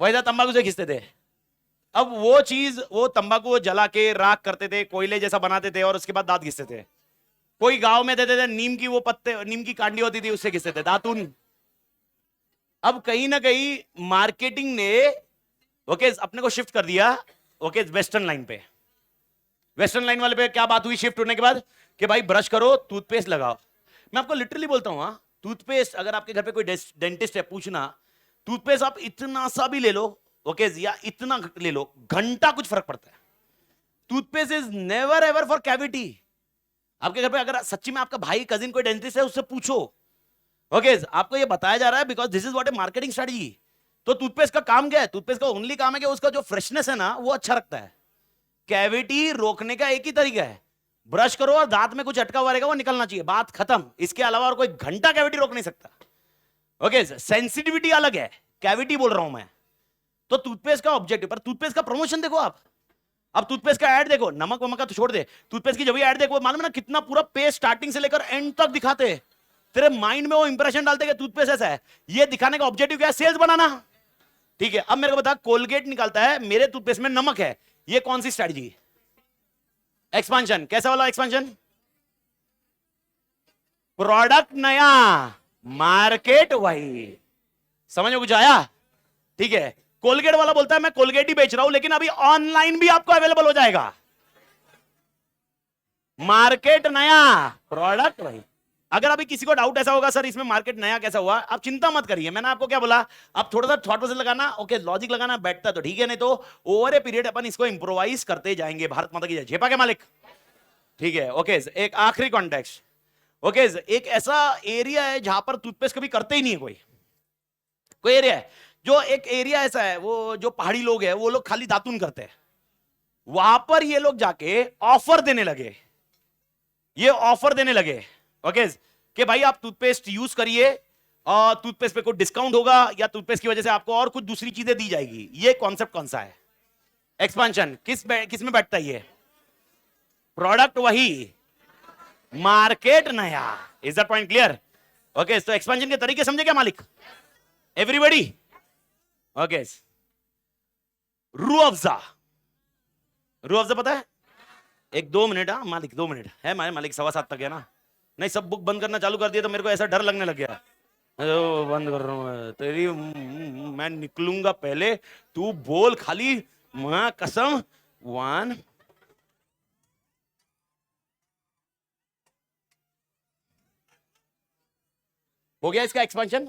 भाई साहब तंबाकू से खींचते थे। अब वो चीज, वो तंबाकू वो जला के राख करते थे, कोयले जैसा बनाते थे और उसके बाद दांत घिसते थे। कोई गांव में देते थे नीम की वो पत्ते, नीम की कांडी होती थी, उससे घिसते थे दातून। अब कहीं ना कहीं मार्केटिंग ने ओके अपने को शिफ्ट कर दिया ओके वेस्टर्न लाइन पे। वेस्टर्न लाइन वाले पे क्या बात हुई शिफ्ट होने के बाद कि भाई ब्रश करो, टूथपेस्ट लगाओ। मैं आपको लिटरली बोलता हूं, टूथपेस्ट अगर आपके घर पे कोई डेंटिस्ट है, पूछना टूथपेस्ट आप इतना सा भी ले लो ओके या इतना ले लो, घंटा कुछ फर्क पड़ता है। Toothpaste is never ever for cavity. आपके घर पे अगर सच्ची में आपका भाई कजिन कोई डेंटिस्ट है, उससे पूछो ओके आपको ये बताया जा रहा है because this is what A marketing strategy. तो टूथपेस्ट का काम क्या है? टूथपेस्ट का ओनली काम है कि उसका जो फ्रेशनेस है ना वो अच्छा रखता है। कैविटी रोकने का एक ही तरीका है, ब्रश करो और दांत में कुछ अटका हुआ रहेगा वो निकलना चाहिए, बात खत्म। इसके अलावा और कोई घंटा कैविटी रोक नहीं सकता। ओके सेंसिटिविटी अलग है, कैविटी बोल रहा हूं मैं। तो टूथपेस्ट का ऑब्जेक्टिव, पर टूथपेस्ट का प्रमोशन देखो आप। अब टूथपेस्ट का ऐड देखो, नमक वमक का तो छोड़ दे, टूथपेस्ट की जब भी ऐड देखो, मालूम है ना कितना पूरा पेस्ट स्टार्टिंग से लेकर एंड तक दिखाते हैं। तेरे माइंड में वो इंप्रेशन डालते कि टूथपेस्ट ऐसा है। ये दिखाने का ऑब्जेक्टिव क्या है? सेल्स बनाना। ठीक है, अब मेरे को बता, कोलगेट निकालता है मेरे टूथपेस्ट में नमक है, ये कौन सी स्ट्रेटजी? एक्सपांशन। कैसा वाला एक्सपांशन? प्रोडक्ट नया, मार्केट वही। समझ में कुछ आया? ठीक है, कोलगेट वाला बोलता है मैं कोलगेट ही बेच रहा हूं, लेकिन अभी ऑनलाइन भी आपको अवेलेबल हो जाएगा। मार्केट नया, प्रोडक्ट वही। अगर अभी किसी को डाउट ऐसा होगा सर इसमें मार्केट नया कैसा हुआ, आप चिंता मत करिए। मैंने आपको क्या बोला, आप थोड़ा सा थॉट प्रोसेस लगाना, ओके लॉजिक लगाना, बैठता तो ठीक है, नहीं तो ओवर ए पीरियड अपन इसको इंप्रोवाइज करते जाएंगे। भारत माता की जय। झेपा के मालिक। ठीक है, ओके एक आखिरी कॉन्टेक्स्ट। ओके एक ऐसा एरिया है जहां पर टूथपेस्ट कभी करते ही नहीं है कोई एरिया है, जो एक एरिया ऐसा है, वो जो पहाड़ी लोग हैं वो लोग खाली दातुन करते हैं। वहां पर ये लोग जाके ऑफर देने लगे, ये ऑफर देने लगे ओके कि भाई आप टूथपेस्ट यूज करिए और टूथपेस्ट पे कोई डिस्काउंट होगा या टूथपेस्ट की वजह से आपको और कुछ दूसरी चीजें दी जाएगी। ये कॉन्सेप्ट कौन सा है? एक्सपांशन। किस में बैठता है ये? प्रोडक्ट वही, मार्केट नया। Is that point clear? Okay तो एक्सपांशन के तरीके समझे क्या मालिक? Everybody okay. रूह अफ़ज़ा, रूह अफ़ज़ा पता है? एक 2 मिनट, हाँ मालिक 2 मिनट है, हमारे मालिक 7:15 तक है ना। नहीं सब बुक बंद करना चालू कर दिया तो मेरे को ऐसा डर लगने लग गया। बंद कर रहा हूं तेरी, मैं निकलूंगा पहले, तू बोल खाली, मां कसम। 1 हो गया इसका एक्सपेंशन?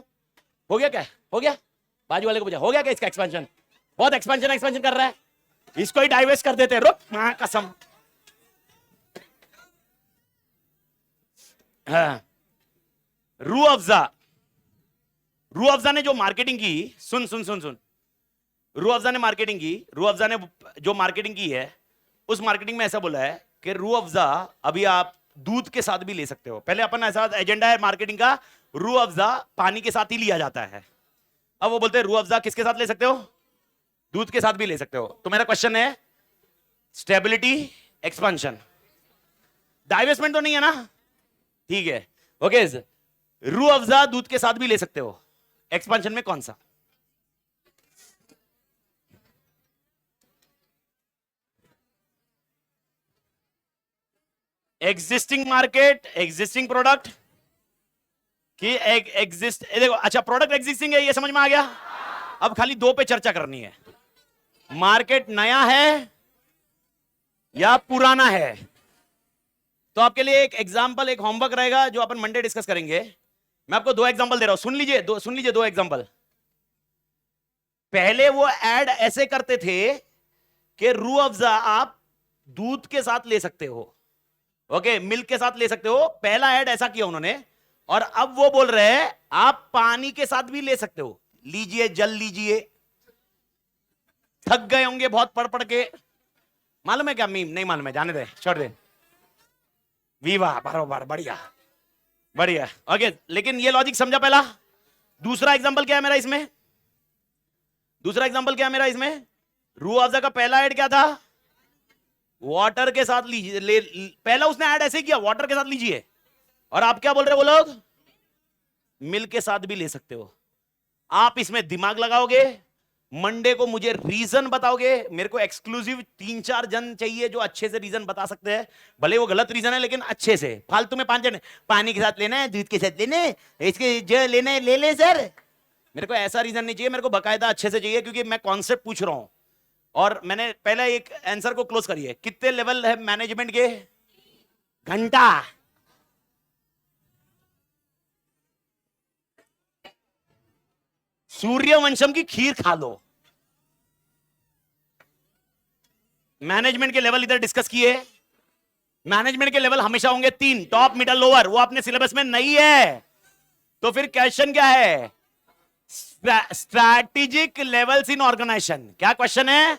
हो गया क्या? हो गया? बाजू वाले को पूछा हो गया क्या इसका एक्सपेंशन? बहुत एक्सपेंशन कर रहा है, इसको ही डाइवर्स कर देते। रुक मां कसम। हाँ रूह अफ़ज़ा, रूह अफ़ज़ा ने जो मार्केटिंग की, सुन सुन सुन सुन, रूह अफ़ज़ा ने मार्केटिंग की, रूह अफ़ज़ा ने जो मार्केटिंग की है उस मार्केटिंग में ऐसा बोला है कि रूह अफ़ज़ा अभी आप दूध के साथ भी ले सकते हो। पहले अपन ऐसा एजेंडा है मार्केटिंग का, रूह अफ़ज़ा पानी के साथ ही लिया जाता है। अब वो बोलते हैं रूह अफ़ज़ा किसके साथ ले सकते हो? दूध के साथ भी ले सकते हो। तो मेरा क्वेश्चन है स्टेबिलिटी, एक्सपेंशन, डाइवर्समेंट तो नहीं है ना? ठीक है ओके। रूह अफ़ज़ा दूध के साथ भी ले सकते हो, एक्सपेंशन में कौन सा? एग्जिस्टिंग मार्केट, एग्जिस्टिंग प्रोडक्ट कि देखो अच्छा प्रोडक्ट एग्जिस्टिंग है, ये समझ में आ गया। अब खाली 2 पे चर्चा करनी है, मार्केट नया है या पुराना है। तो आपके लिए एक एग्जांपल, एक होमवर्क रहेगा जो अपन मंडे डिस्कस करेंगे। मैं आपको 2 एग्जांपल दे रहा हूं, सुन लीजिए, सुन लीजिए 2 एग्जांपल। पहले वो ऐड ऐसे करते थे कि रूह अफ़ज़ा आप दूध के साथ ले सकते हो, ओके मिल्क के साथ ले सकते हो। पहला ऐड ऐसा किया उन्होंने, और अब वो बोल रहे हैं आप पानी के साथ भी ले सकते हो। लीजिए जल लीजिए। थक गए होंगे बहुत पढ़ पढ़ के। मालूम है क्या मीम? नहीं मालूम है, जाने दे, छोड़ दे। विवाह बराबर, बढ़िया बढ़िया ओके। लेकिन ये लॉजिक समझा पहला। दूसरा एग्जांपल क्या है मेरा इसमें? दूसरा एग्जांपल क्या है मेरा इसमें? रूह अफ़ज़ा का पहला ऐड क्या था? वाटर के साथ लीजिए, पहला उसने ऐड ऐसे किया वाटर के साथ लीजिए, और आप क्या बोल रहे हो? वो लोग मिल्क के साथ भी ले सकते हो। आप इसमें दिमाग लगाओगे मंडे को मुझे रीजन बताओगे, मेरे को एक्सक्लूसिव 3-4 जन चाहिए जो अच्छे से रीजन बता सकते हैं, भले वो गलत रीजन है लेकिन अच्छे से। फालतू में 5 जन, पानी के साथ लेना है, दूध के साथ लेना है, इसके जो लेना है ले ले सर। मेरे को ऐसा रीजन नहीं चाहिए, मेरे को बकायदा अच्छे से चाहिए, क्योंकि मैं कॉन्सेप्ट पूछ रहा हूं। और मैंने पहले एक आंसर को क्लोज करिए, कितने लेवल है मैनेजमेंट के? घंटा। सूर्यवंशम की खीर खा लो। मैनेजमेंट के लेवल इधर डिस्कस किए। मैनेजमेंट के लेवल हमेशा होंगे 3, टॉप मिडल लोअर, वो अपने सिलेबस में नहीं है। तो फिर क्वेश्चन क्या है? Strategic levels in organization. क्या क्वेश्चन है?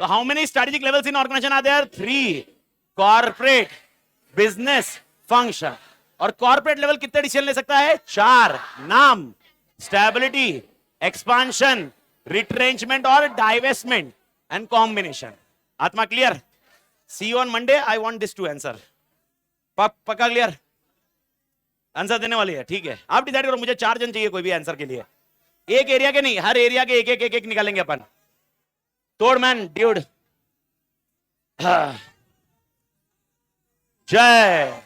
तो how many strategic levels in organization are there? 3। Corporate, business, function. और कॉर्पोरेट लेवल कितने डिसीजन ले सकता है? 4। नाम, स्टेबिलिटी, एक्सपांशन, रिट्रेंचमेंट और डाइवेस्टमेंट एंड कॉम्बिनेशन। आत्मा clear? See you on Monday. I want this to answer. पक्का क्लियर? आंसर देने वाली है, ठीक है। आप डिसाइड करो, मुझे 4 जन चाहिए कोई भी आंसर के लिए। एक एरिया के नहीं, हर एरिया के एक एक निकालेंगे अपन। तोड़ मैन ड्यूड। जय